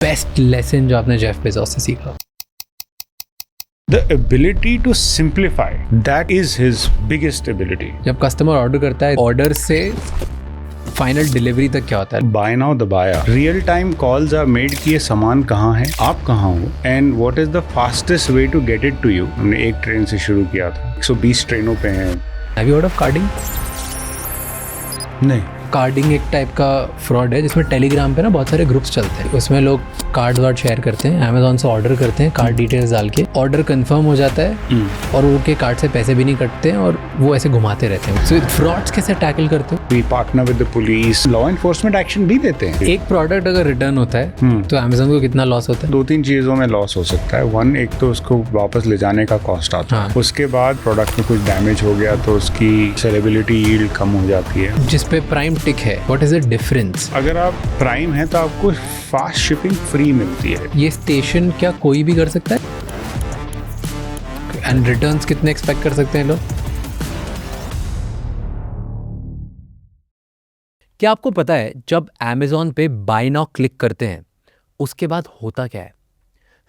Best lesson जो आपने Jeff Bezos से सीखा? The ability to simplify, that is his biggest ability. जब कस्टमर ऑर्डर करता है, ऑर्डर से फाइनल डिलीवरी तक क्या होता है? Buy now दबाया, real time calls are made कि ये सामान कहाँ है, आप कहाँ हो, and what is the fastest way to get it to you. हमने एक ट्रेन से शुरू किया था, 120 ट्रेनों पे हैं. Have you heard of carding? नहीं. कार्डिंग एक टाइप का फ्रॉड है जिसमें टेलीग्राम पे ना बहुत सारे ग्रुप्स चलते हैं. उसमें लोग कार्ड वार्ड शेयर करते हैं, अमेजोन से ऑर्डर करते हैं, कार्ड डिटेल्स डाल के ऑर्डर कंफर्म हो जाता है और उनके कार्ड से पैसे भी नहीं कटते हैं और वो ऐसे घुमाते रहते हैं. सो फ्रॉड्स कैसे टैकल करते हो? We partner with the police, law enforcement action भी देते हैं. एक प्रोडक्ट अगर रिटर्न होता है तो अमेजोन को कितना लॉस होता है? 2-3 चीज़ों में लॉस हो सकता है. वन, एक तो उसको वापस ले जाने का कॉस्ट आता है. उसके बाद प्रोडक्ट में कुछ डैमेज हो गया तो उसकी सेलेबिलिटी यील्ड कम हो जाती है. जिस पे प्राइम टिक है, व्हाट इज द डिफरेंस? अगर आप प्राइम है तो आपको फास्ट शिपिंग फ्री मिलती है. ये स्टेशन क्या कोई भी कर सकता है? एंड रिटर्न्स कितने एक्सपेक्ट कर सकते हैं लोग? क्या आपको पता है जब Amazon पे बाय नाउ क्लिक करते हैं उसके बाद होता क्या है?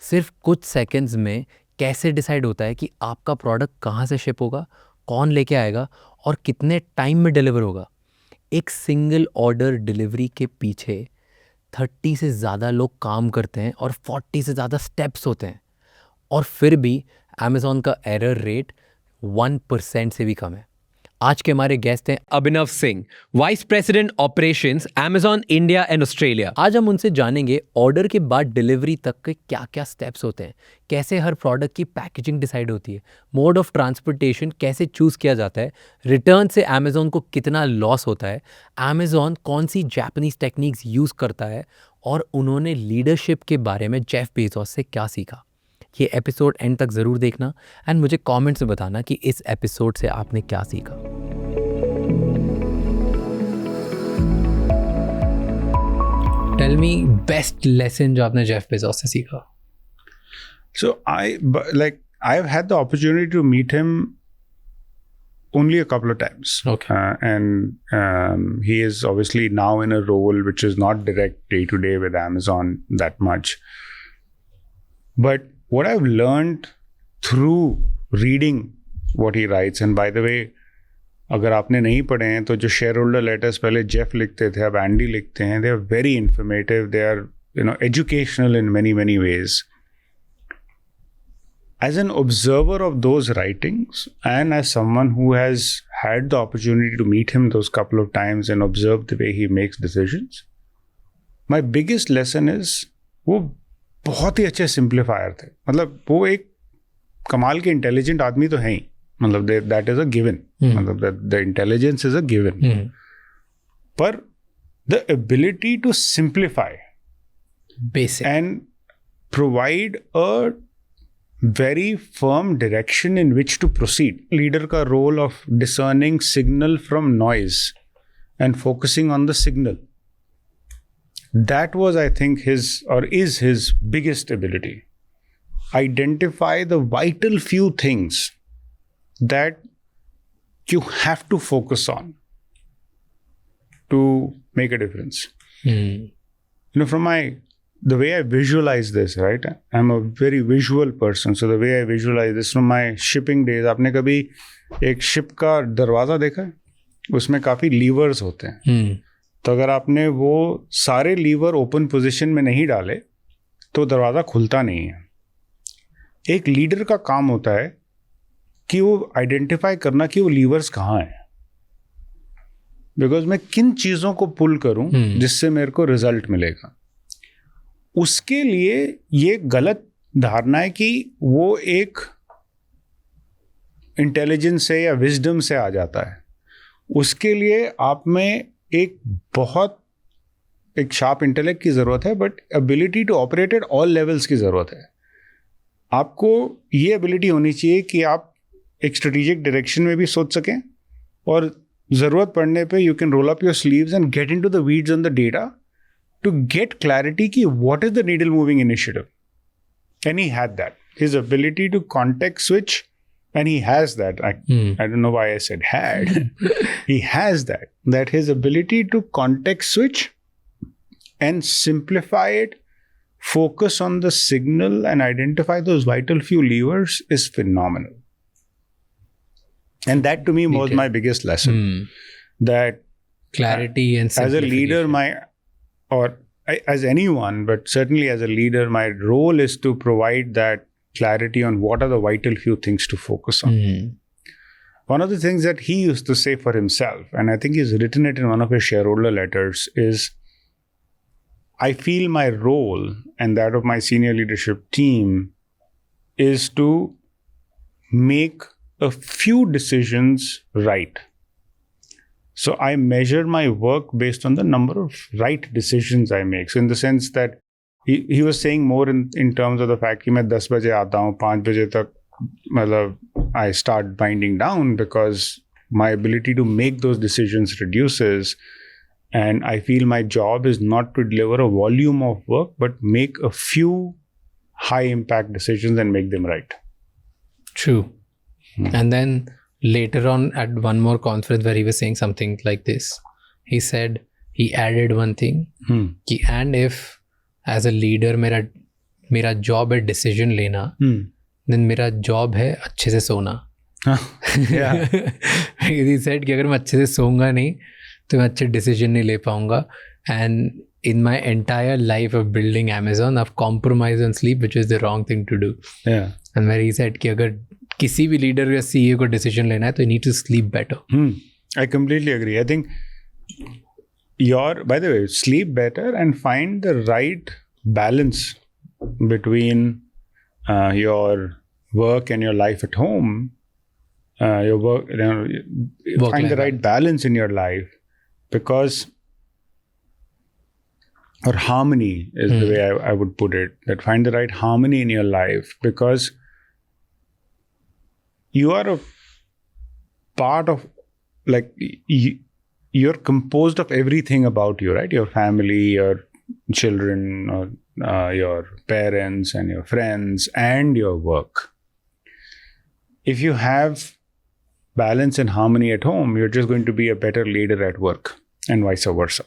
सिर्फ कुछ सेकंड्स में कैसे डिसाइड होता है कि आपका प्रोडक्ट कहाँ से शिप होगा, कौन लेके आएगा और कितने टाइम में डिलीवर होगा. एक सिंगल ऑर्डर डिलीवरी के पीछे 30 से ज़्यादा लोग काम करते हैं और 40 से ज़्यादा स्टेप्स होते हैं और फिर भी Amazon का एरर रेट 1% से भी कम है. आज के हमारे गेस्ट हैं Abhinav Singh, vice president operations Amazon India and Australia. आज हम उनसे जानेंगे ऑर्डर के बाद डिलीवरी तक के क्या क्या स्टेप्स होते हैं, कैसे हर प्रोडक्ट की पैकेजिंग डिसाइड होती है, मोड ऑफ ट्रांसपोर्टेशन कैसे चूज़ किया जाता है, रिटर्न से Amazon को कितना लॉस होता है, Amazon कौन सी जापानीज टेक्निक्स यूज़ करता है और उन्होंने लीडरशिप के बारे में जेफ बेजोस से क्या सीखा. ये एपिसोड एंड तक ज़रूर देखना एंड मुझे कमेंट्स में बताना कि इस एपिसोड से आपने क्या सीखा. टेल मी बेस्ट लेसन जो आपने जेफ बेजोस से सीखा. So I've had the opportunity to meet him only a couple of times. Okay. And he is obviously now in a role which is not direct day to day with Amazon that much. But what I've learned through reading what he writes, and by the way, अगर आपने नहीं पढ़े हैं तो जो share holder letters पहले Jeff लिखते थे अब एंडी लिखते हैं, they are very informative, they are educational in many ways. As an observer of those writings and as someone who has had the opportunity to meet him those couple of times and observe the way he makes decisions, my biggest lesson is वो बहुत ही अच्छे simplifier थे. मतलब वो एक कमाल के intelligent आदमी तो है ही, मतलब दैट इज अ गिवन, मतलब the intelligence is a given, पर the ability to simplify basic and provide a very firm direction in which to proceed. Leader ka role of discerning signal from noise and focusing on the signal. That was, I think, is his biggest ability. Identify the vital few things that you have to focus on to make a difference. From the way I visualize this, right? I'm a very visual person. So the way I visualize this from my shipping days, आपने कभी एक ship का दरवाज़ा देखा है? उसमें काफ़ी levers होते हैं. तो अगर आपने वो सारे लीवर ओपन पोजीशन में नहीं डाले तो दरवाज़ा खुलता नहीं है. एक लीडर का काम होता है कि वो आइडेंटिफाई करना कि वो लीवर्स कहाँ हैं. बिकॉज मैं किन चीज़ों को पुल करूँ जिससे मेरे को रिजल्ट मिलेगा. उसके लिए ये गलत धारणा है कि वो एक इंटेलिजेंस से या विजडम से आ जाता है. उसके लिए आप में एक शार्प इंटेलेक्ट की ज़रूरत है, but ability to operate at all levels की ज़रूरत है. आपको ये एबिलिटी होनी चाहिए कि आप एक स्ट्रेटेजिक डायरेक्शन में भी सोच सकें और ज़रूरत पड़ने पे you can roll up your sleeves and get into the weeds on the data to get clarity ki what is the needle moving initiative. And he had that. His ability to context switch, and he has that. I don't know why I said had. He has that. That his ability to context switch and simplify it focus on the signal and identify those vital few levers is phenomenal. And that to me was my biggest lesson. That clarity and as a leader, as anyone, but certainly as a leader, my role is to provide that clarity on what are the vital few things to focus on. One of the things that he used to say for himself, and I think he's written it in one of his shareholder letters, is I feel my role and that of my senior leadership team is to make a few decisions right. So I measure my work based on the number of right decisions I make. So in the sense that he was saying more in terms of the fact कि मैं 10 बजे आता हूँ, 5 बजे तक मतलब I start binding down because my ability to make those decisions reduces. And I feel my job is not to deliver a volume of work, but make a few high impact decisions and make them right. True. And then later on at one more conference where he was saying something like this, he said, he added one thing, कि and if as a leader मेरा job है decision लेना, then मेरा job है अच्छे से सोना. Yeah. He said कि अगर मैं अच्छे से सोऊंगा नहीं तो मैं अच्छे डिसीजन नहीं ले पाऊंगा. And in my entire life of building Amazon I've compromised on sleep, which is the wrong thing to do. And where he said कि अगर किसी भी लीडर या CEO को डिसीजन लेना है तो you need to sleep better. I completely agree. I think by the way, sleep better and find the right balance between your work and your life at home. Your work, find the right balance in your life. Because, or harmony is the way I would put it, that find the right harmony in your life, because you are a part of, like, you're composed of everything about you, right? Your family, your children, or your parents and your friends and your work. If you have balance and harmony at home, you're just going to be a better leader at work and vice versa.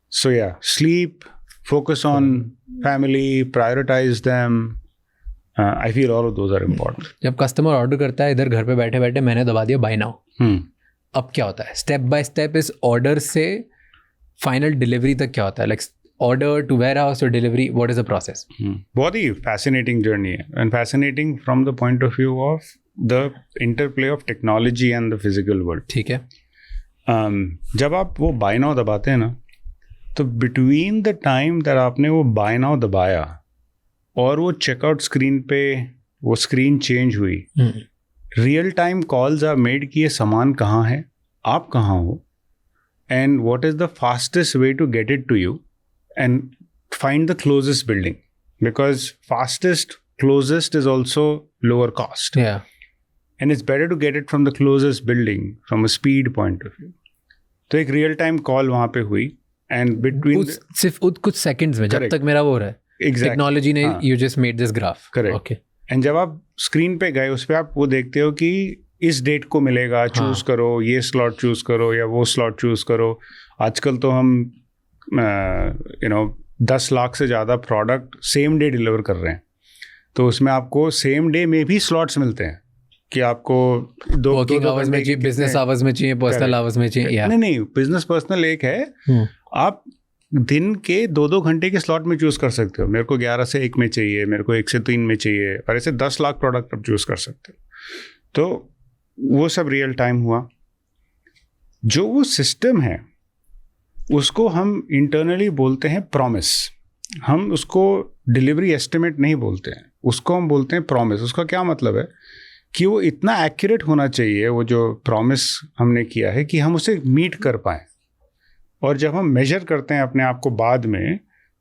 So yeah, sleep, focus on family, prioritize them. I feel all of those are important. जब customer order करता है इधर घर पे बैठे बैठे मैंने दबा दिया बाय नाउ, अब क्या होता है? स्टेप बाय स्टेप इस ऑर्डर से फाइनल डिलीवरी तक क्या होता है? Like order to warehouse to delivery, what is the process? बहुत ही फैसिनेटिंग जर्नी है, and fascinating from the point of view of the interplay of technology and the physical world. ठीक है. जब आप वो buy now दबाते हैं ना, तो between the time that आपने वो buy now दबाया और वो checkout screen पे वो screen change हुई, real time calls are made कि ये सामान कहाँ है, आप कहाँ हो, and what is the fastest way to get it to you, and find the closest building, because fastest, closest is also lower cost. Yeah. And it's better to get it from the closest building from a speed point of view. तो एक real time call वहाँ पे हुई, and between सिर्फ कुछ seconds में जब तक मेरा वो रहा है टेक्नोलॉजी ने you just made this graph. Correct. Okay. And जब आप स्क्रीन पे गए उस पे आप वो देखते हो कि इस डेट को मिलेगा, चूज करो, ये स्लॉट चूज करो या वो स्लॉट चूज करो. आजकल तो हम 10 लाख से ज़्यादा प्रोडक्ट सेम डे डिलीवर कर रहे हैं, तो उसमें आपको सेम डे में भी स्लॉट्स मिलते हैं कि आपको वर्किंग आवर्स में चाहिए, बिजनेस आवर्स में चाहिए, पर्सनल आवर्स में चाहिए. नहीं, बिजनेस पर्सनल एक है. आप दिन के 2-2 घंटे के स्लॉट में चूज कर सकते हो. मेरे को 11 से 1 में चाहिए, मेरे को 1 से 3 में चाहिए, और ऐसे 10 लाख प्रोडक्ट आप चूज कर सकते हो. तो वो सब रियल टाइम हुआ. जो वो सिस्टम है उसको हम इंटरनली बोलते हैं प्रॉमिस. हम उसको डिलीवरी एस्टिमेट नहीं बोलते हैं, उसको हम बोलते हैं प्रॉमिस. उसका क्या मतलब है कि वो इतना एक्यूरेट होना चाहिए, वो जो प्रॉमिस हमने किया है, कि हम उसे मीट कर पाएँ. और जब हम मेजर करते हैं अपने आप को बाद में,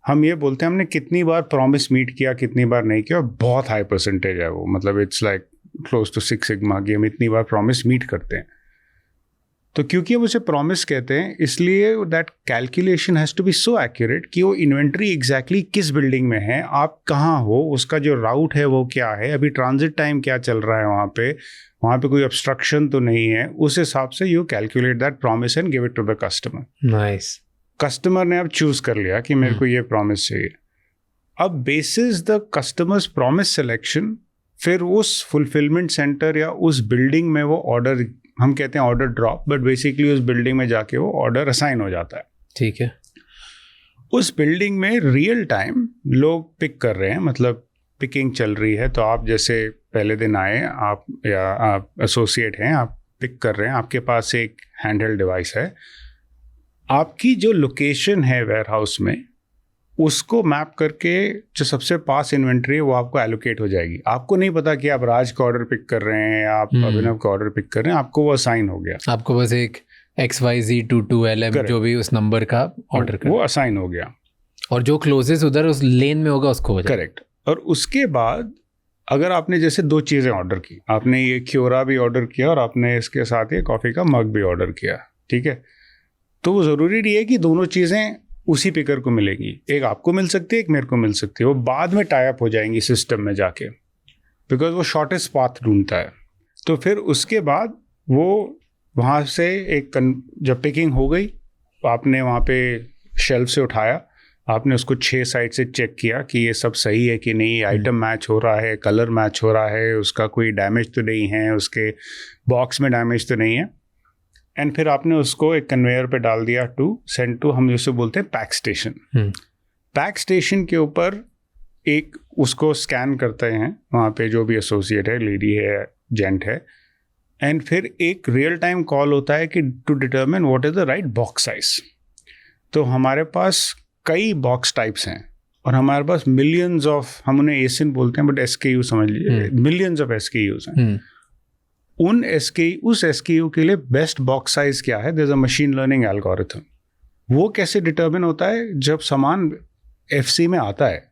हम ये बोलते हैं हमने कितनी बार प्रॉमिस मीट किया, कितनी बार नहीं किया. और बहुत हाई परसेंटेज है वो, मतलब it's like close to 6 sigma कि हम इतनी बार प्रॉमिस मीट करते हैं. तो क्योंकि हम उसे प्रॉमिस कहते हैं, इसलिए that calculation has to be so accurate कि वो इन्वेंट्री एग्जैक्टली किस बिल्डिंग में है, आप कहाँ हो, उसका जो राउट है वो क्या है, अभी ट्रांजिट टाइम क्या चल रहा है वहाँ पे कोई ऑब्स्ट्रक्शन तो नहीं है. उस हिसाब से you calculate that promise and give it to the customer. Nice. Customer ने अब चूज कर लिया कि मेरे को ये प्रॉमिस चाहिए। अब basis the customers promise selection फिर उस फुलफिलमेंट सेंटर या उस बिल्डिंग में वो ऑर्डर, हम कहते हैं ऑर्डर ड्रॉप, बट बेसिकली उस बिल्डिंग में जाके वो ऑर्डर असाइन हो जाता है। ठीक है। उस बिल्डिंग में रियल टाइम लोग पिक कर रहे हैं, मतलब पिकिंग चल रही है। तो आप जैसे पहले दिन आए, आप या आप एसोसिएट हैं, आप पिक कर रहे हैं, आपके पास एक हैंडहेल्ड डिवाइस है, आपकी जो लोकेशन है वेयर हाउस में उसको मैप करके जो सबसे पास इन्वेंट्री है वो आपको एलोकेट हो जाएगी। आपको नहीं पता कि आप राज का ऑर्डर पिक कर रहे हैं या आप अभिनव का ऑर्डर पिक कर रहे हैं, आपको वो असाइन हो गया। आपको बस एक XYZ22LM जो भी उस नंबर का ऑर्डर कर, वो असाइन हो गया, और जो क्लोजेस्ट उधर उस लेन में होगा उसको हो जाएगा। करेक्ट। और उसके बाद अगर आपने जैसे 2 चीज़ें ऑर्डर की, आपने ये क्योरा भी ऑर्डर किया और आपने इसके साथ ये कॉफ़ी का मग भी ऑर्डर किया, ठीक है, तो वो ज़रूरी नहीं है कि दोनों चीज़ें उसी पिकर को मिलेगी। एक आपको मिल सकती है, एक मेरे को मिल सकती है। वो बाद में टाई अप हो जाएंगी सिस्टम में जाके, बिकॉज वो शॉर्टेस्ट पाथ ढूंढता है। तो फिर उसके बाद वो वहाँ से जब पिकिंग हो गई, आपने वहाँ पे शेल्फ से उठाया, आपने उसको 6 साइड से चेक किया कि ये सब सही है कि नहीं, आइटम मैच हो रहा है, कलर मैच हो रहा है, उसका कोई डैमेज तो नहीं है, उसके बॉक्स में डैमेज तो नहीं है। एंड फिर आपने उसको एक कन्वेयर पे डाल दिया टू सेंड टू, हम जिसे बोलते हैं पैक स्टेशन। पैक स्टेशन के ऊपर एक उसको स्कैन करते हैं वहाँ पे जो भी एसोसिएट है, लेडी है, जेंट है, एंड फिर एक रियल टाइम कॉल होता है कि to determine what is the right box size. तो हमारे पास कई बॉक्स टाइप्स हैं और हमारे पास मिलियंस ऑफ, हम उन्हें एसिन बोलते हैं बट SKU समझ लीजिए, मिलियंस ऑफ SKUs हैं। उस SKU के लिए बेस्ट बॉक्स साइज क्या है, there is a machine learning algorithm. वो कैसे डिटर्मिन होता है, जब सामान FC में आता है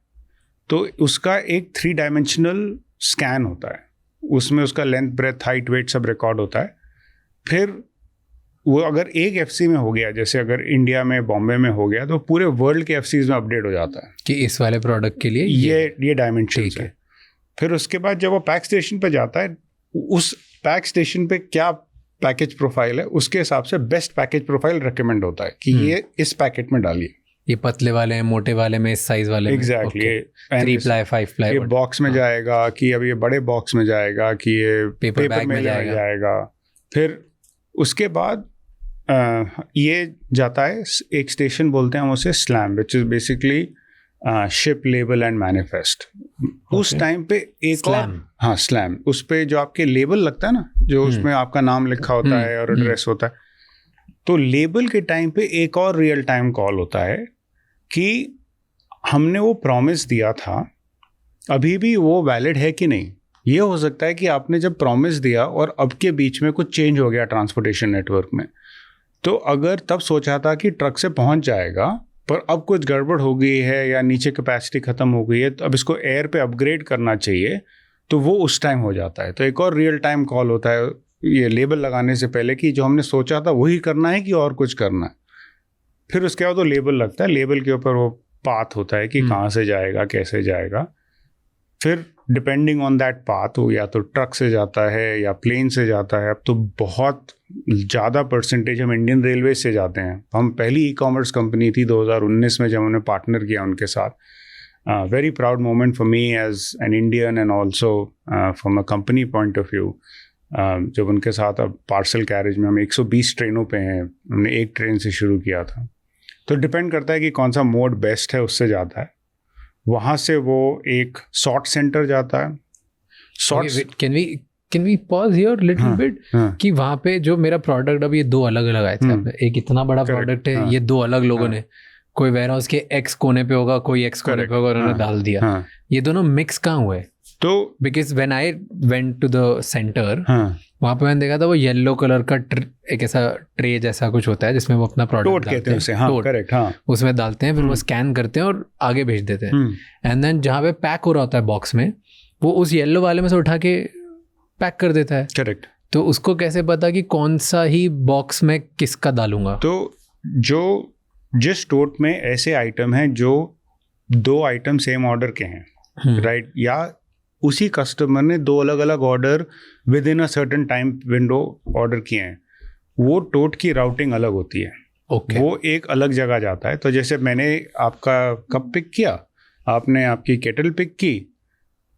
तो उसका एक 3 डायमेंशनल स्कैन होता है, उसमें उसका लेंथ, ब्रेथ, हाइट, वेट सब रिकॉर्ड होता है। फिर वो अगर एक FC में हो गया, जैसे अगर इंडिया में बॉम्बे में हो गया, तो पूरे वर्ल्ड के FCs में अपडेट हो जाता है कि इस वाले प्रोडक्ट के लिए ये डायमेंशन है। फिर उसके बाद जब वो पैक स्टेशन पे जाता है, उस पैक स्टेशन पे क्या पैकेज प्रोफाइल है, उसके हिसाब से बेस्ट पैकेज प्रोफाइल रिकमेंड होता है कि ये इस पैकेट में डालिए, ये पतले वाले हैं, मोटे वाले में, इस साइज वाले में। एग्जैक्टली, 3 प्लाई 5 प्लाई ये बॉक्स में जाएगा कि अब ये बड़े बॉक्स में जाएगा कि ये पेपर बैग में जाएगा। फिर उसके बाद ये जाता है एक स्टेशन, बोलते हैं हम उसे slam, which is basically ship, label and manifest. उस टाइम पे एक और, हाँ स्लैम, उस पे जो आपके लेबल लगता है ना, जो उसमें आपका नाम लिखा होता है और एड्रेस होता है, तो लेबल के टाइम पे एक और रियल टाइम कॉल होता है कि हमने वो प्रॉमिस दिया था, अभी भी वो वैलिड है कि नहीं। ये हो सकता है कि आपने जब प्रॉमिस दिया और अब के बीच में कुछ चेंज हो गया ट्रांसपोर्टेशन नेटवर्क में, तो अगर तब सोचा था कि ट्रक से पहुंच जाएगा पर अब कुछ गड़बड़ हो गई है या नीचे कैपेसिटी ख़त्म हो गई है, तो अब इसको एयर पे अपग्रेड करना चाहिए, तो वो उस टाइम हो जाता है। तो एक और रियल टाइम कॉल होता है ये लेबल लगाने से पहले कि जो हमने सोचा था वही करना है कि और कुछ करना है। फिर उसके बाद वो लेबल लगता है, लेबल के ऊपर वो पाथ होता है कि कहाँ से जाएगा, कैसे जाएगा। फिर डिपेंडिंग ऑन दैट पाथ, वो या तो ट्रक से जाता है या प्लेन से जाता है। अब तो बहुत ज़्यादा परसेंटेज हम इंडियन रेलवे से जाते हैं। हम पहली ई-कॉमर्स कंपनी थी 2019 में जब हमने पार्टनर किया उनके साथ। Very proud moment for me as an Indian and also from a company point of view. जब उनके साथ अब पार्सल कैरेज में हम 120 ट्रेनों पे हैं, हमने एक ट्रेन से शुरू किया था। तो डिपेंड करता है कि कौन सा मोड बेस्ट है, उससे जाता है। वहाँ से वो एक सॉर्ट सेंटर जाता है। Sort, can we pause here little bit कि वहाँ पे जो मेरा प्रोडक्ट, अब ये 2 अलग अलग आए थे आपने, एक इतना बड़ा प्रोडक्ट है, ये 2 अलग लोगों ने, कोई वेयरहाउस के X कोने पे होगा, कोई X कोने पे होगा, उन्होंने डाल दिया। ये दोनों मिक्स कहाँ हुए? तो because when I went to the centre, वहाँ पे मैंने देखा था वो येलो कलर का एक ऐसा ट्रे जैसा कुछ होता है जिसमें वो अपना प्रोडक्ट डालते हैं, करेक्ट, उसमें डालते हैं, फिर वो स्कैन करते हैं और आगे भेज देते हैं। एंड देन जहाँ पे पैक हो रहा होता है बॉक्स में, वो उस येलो वाले में से उठा के पैक कर देता है। करेक्ट। तो उसको कैसे पता कि कौन सा ही बॉक्स में किसका डालूंगा? तो जो जिस टोट में ऐसे आइटम हैं जो 2 आइटम सेम ऑर्डर के हैं, राइट, या उसी कस्टमर ने 2 अलग अलग order with in a certain time window order किए हैं, वो टोट की राउटिंग अलग होती है। ओके वो एक अलग जगह जाता है। तो जैसे मैंने आपका कप पिक किया, आपने आपकी केटल पिक की,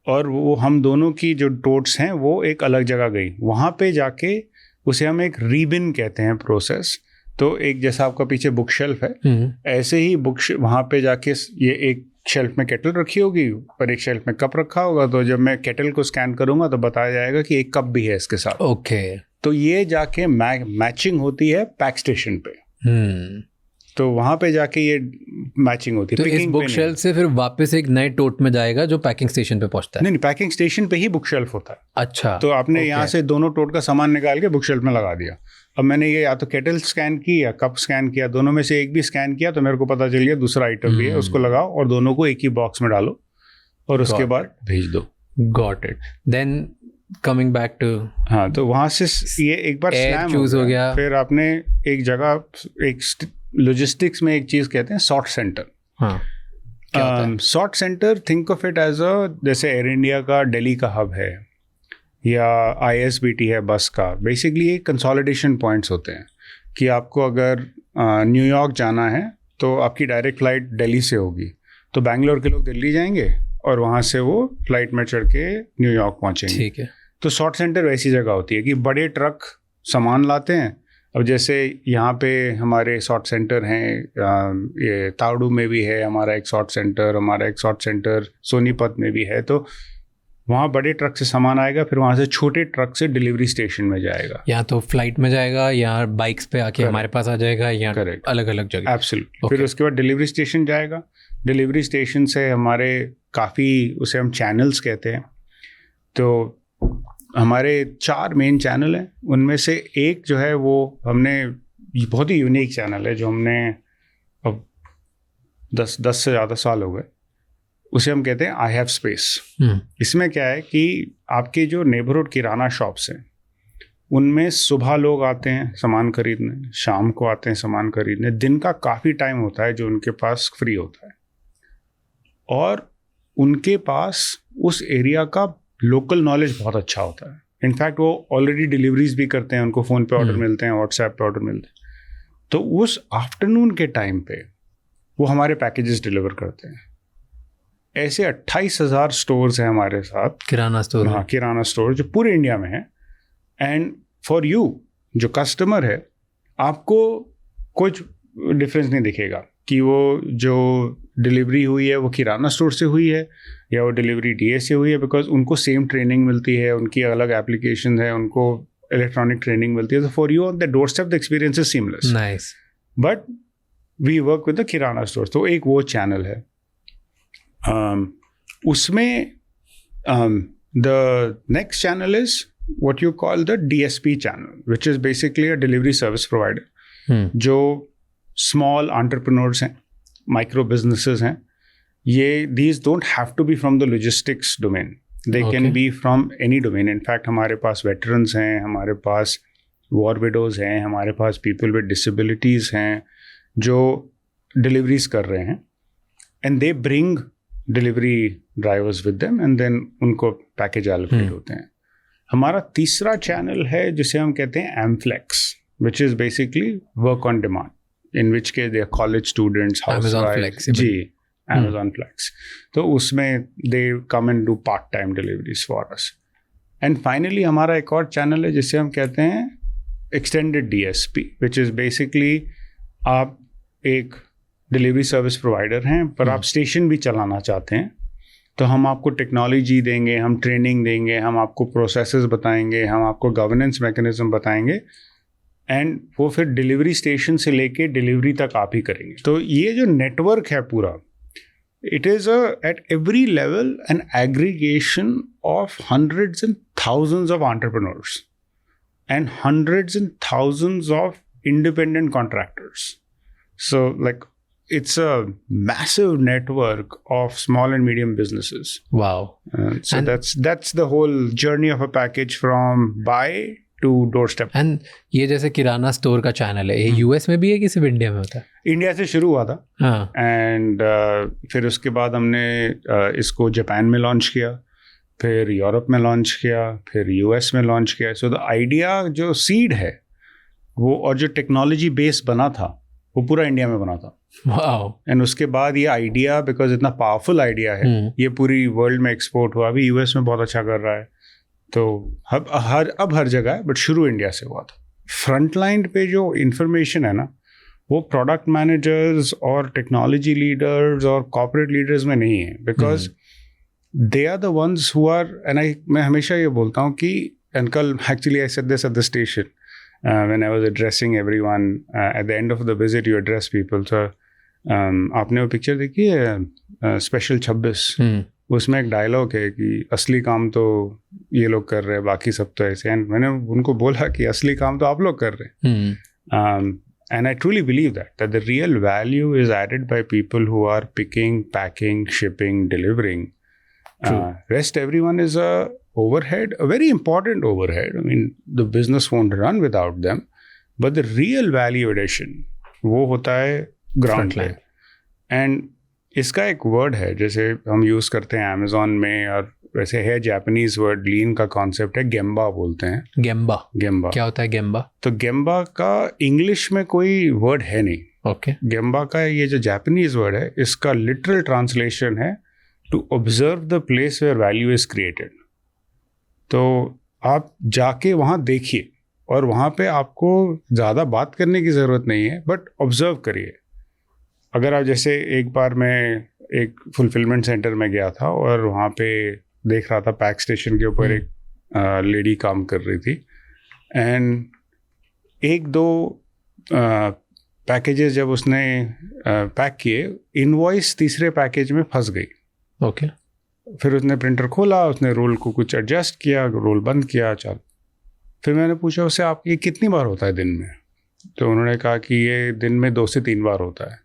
और वो हम दोनों की जो टोट्स हैं वो एक अलग जगह गई। वहाँ पे जाके उसे हम एक रीबिन कहते हैं प्रोसेस। तो एक जैसा आपका पीछे बुक शेल्फ है, ऐसे ही वहाँ पे जाके ये एक शेल्फ में केटल रखी होगी और एक शेल्फ में कप रखा होगा। तो जब मैं केटल को स्कैन करूंगा तो बताया जाएगा कि एक कप भी है इसके साथ। ओके तो ये जाके मैचिंग होती है पैक स्टेशन पे। तो वहाँ पे जाके ये मैचिंग होती है। तो इस बुक शेल्फ से फिर वापस एक नए टोट में जाएगा जो पैकिंग स्टेशन पे पहुंचता है? नहीं, पैकिंग स्टेशन पे ही बुक शेल्फ होता है। अच्छा, तो आपने यहाँ से दोनों टोट का सामान निकाल के बुक शेल्फ में लगा दिया। अब मैंने ये या तो केटल स्कैन की या कप स्कैन किया, दोनों में से एक भी स्कैन किया तो मेरे को पता चल गया दूसरा आइटम भी है, उसको लगाओ और दोनों को एक ही बॉक्स में डालो और उसके बाद भेज दो। Got it. Then coming back to, हाँ, तो वहाँ से ये एक बार स्लैम चूज हो गया। फिर आपने एक जगह, एक लॉजिस्टिक्स में एक चीज़ कहते हैं सॉर्ट सेंटर। हाँ, sort centre, think of it as a, जैसे एयर इंडिया का दिल्ली का हब है या ISBT है बस का। बेसिकली ये कंसोलिडेशन पॉइंट्स होते हैं कि आपको अगर न्यूयॉर्क जाना है तो आपकी डायरेक्ट फ़्लाइट दिल्ली से होगी, तो बैंगलोर के लोग दिल्ली जाएंगे और वहाँ से वो फ्लाइट में चढ़ के न्यूयॉर्क पहुँचेंगे। ठीक है। तो सॉर्ट सेंटर वैसी जगह होती है कि बड़े ट्रक सामान लाते हैं। अब जैसे यहाँ पे हमारे सॉर्ट सेंटर हैं, ये तावड़ू में भी है हमारा एक सॉर्ट सेंटर, हमारा एक सॉर्ट सेंटर सोनीपत में भी है। तो वहाँ बड़े ट्रक से सामान आएगा, फिर वहाँ से छोटे ट्रक से डिलीवरी स्टेशन में जाएगा। या तो फ्लाइट में जाएगा या बाइक्स पे आके हमारे पास आ जाएगा, या अलग अलग जगह। एब्सोल्युटली। फिर उसके बाद डिलीवरी स्टेशन जाएगा। डिलीवरी स्टेशन से हमारे काफ़ी, उसे हम चैनल्स कहते हैं। तो हमारे 4 मेन चैनल हैं, उनमें से एक जो है वो हमने, बहुत ही यूनिक चैनल है जो हमने अब 10 से ज़्यादा साल हो गए, उसे हम कहते हैं आई हैव स्पेस। इसमें क्या है कि आपके जो नेबरहुड किराना शॉप्स हैं उनमें सुबह लोग आते हैं सामान खरीदने, शाम को आते हैं सामान खरीदने। दिन का काफ़ी टाइम होता है जो उनके पास फ्री होता है, और उनके पास उस एरिया का लोकल नॉलेज बहुत अच्छा होता है। इनफैक्ट वो ऑलरेडी डिलीवरीज भी करते हैं, उनको फ़ोन पे ऑर्डर मिलते हैं, व्हाट्सएप पे ऑर्डर मिलते हैं। तो उस आफ्टरनून के टाइम पे वो हमारे पैकेजेस डिलीवर करते हैं। ऐसे 28,000 स्टोर्स हैं हमारे साथ, किराना स्टोर। हाँ, किराना स्टोर जो पूरे इंडिया में है। एंड फॉर यू जो कस्टमर है, आपको कुछ डिफरेंस नहीं दिखेगा कि वो जो डिलीवरी हुई है वो किराना स्टोर से हुई है या वो डिलीवरी DA से हुई है, बिकॉज उनको सेम ट्रेनिंग मिलती है, उनकी अलग एप्लीकेशन है, उनको इलेक्ट्रॉनिक ट्रेनिंग मिलती है। तो for you on the doorstep the experience is seamless. Nice. But we work with the kirana store. तो एक वो चैनल है। उसमें the next channel is what you call the DSP channel, which is basically a delivery service provider। जो small entrepreneurs हैं, micro businesses हैं, ये these don't have to be from the logistics domain, they can be from any domain। in fact हमारे पास veterans हैं, हमारे पास war widows हैं, हमारे पास people with disabilities हैं जो deliveries कर रहे हैं, and they bring delivery drivers with them and then उनको package allocate होते हैं। हमारा तीसरा चैनल है जिसे हम कहते हैं Amflex, which is basically work on demand, in which के दे कॉलेज स्टूडेंट्स, हाउसवाइफ। जी, Amazon Flex। तो उसमें they come and do part time deliveries for us. And finally हमारा एक और चैनल है जिसे हम कहते हैं extended DSP, which is basically आप एक डिलीवरी सर्विस प्रोवाइडर हैं पर आप स्टेशन भी चलाना चाहते हैं, तो हम आपको टेक्नोलॉजी देंगे, हम ट्रेनिंग देंगे, हम आपको प्रोसेसेस बताएंगे, हम आपको गवर्नेंस मैकेनिज्म बताएंगे, एंड वो फिर डिलीवरी स्टेशन से लेके डिलीवरी तक आप ही करेंगे। तो ये जो नेटवर्क है पूरा, it is at every level an aggregation of hundreds and thousands of entrepreneurs and hundreds and thousands of independent contractors. So like it's a massive network of small and medium businesses. Wow. So that's the whole journey of a package from buy to doorstep. And ये जैसे किराना store का channel है, ये US में भी है कि सिर्फ इंडिया में होता है? इंडिया से शुरू हुआ था। हाँ। एंड फिर उसके बाद हमने इसको जापान में लॉन्च किया, फिर यूरोप में लॉन्च किया, फिर US में लॉन्च किया। सो द आइडिया जो सीड है वो, और जो टेक्नोलॉजी बेस बना था वो पूरा इंडिया में बना था। वाओ। एंड उसके बाद ये आइडिया, बिकॉज इतना पावरफुल आइडिया है, ये पूरी वर्ल्ड में एक्सपोर्ट हुआ। अभी यूएस में बहुत अच्छा कर रहा है, तो अब हर जगह है, बट शुरू इंडिया से हुआ था। फ्रंट लाइन पे जो इंफॉर्मेशन है ना, वो प्रोडक्ट मैनेजर्स और टेक्नोलॉजी लीडर्स और कॉर्पोरेट लीडर्स में नहीं है, because they are the ones who are, and मैं हमेशा ये बोलता हूँ कि, एंड कल actually I said this at the station when I was addressing everyone, at the end of the visit you address people. So आपने वो picture देखी है स्पेशल 26? उसमें एक डायलॉग है कि असली काम तो ये लोग कर रहे हैं, बाकी सब तो ऐसे। एंड मैंने उनको बोला कि असली काम तो आप लोग कर रहे हैं। And I truly believe that the real value is added by people who are picking, packing, shipping, delivering. Rest everyone is a overhead, a very important overhead. I mean, the business won't run without them. But the real value addition, वो होता है ground line. And इसका एक word है, जैसे हम use करते हैं Amazon में, और वैसे है जापानीज वर्ड, लीन का कॉन्सेप्ट है, गेम्बा बोलते हैं। गेम्बा क्या होता है? गेम्बा तो गेम्बा का इंग्लिश में कोई वर्ड है नहीं। ओके। गेम्बा का ये जो जापानीज वर्ड है, इसका लिटरल ट्रांसलेशन है to observe the place where value is created. तो आप जाके वहाँ देखिए, और वहाँ पे आपको ज़्यादा बात करने की ज़रूरत नहीं है, बट ऑब्जर्व करिए। अगर आप, जैसे एक बार मैं एक फुलफिलमेंट सेंटर में गया था, और वहाँ पे देख रहा था पैक स्टेशन के ऊपर एक लेडी काम कर रही थी, एंड एक दो पैकेजेस जब उसने पैक किए, इनवॉइस तीसरे पैकेज में फंस गई। ओके। फिर उसने प्रिंटर खोला, उसने रोल को कुछ एडजस्ट किया, रोल बंद किया, चल। फिर मैंने पूछा उससे, आप ये कितनी बार होता है दिन में? तो उन्होंने कहा कि ये दिन में 2 से 3 बार होता है।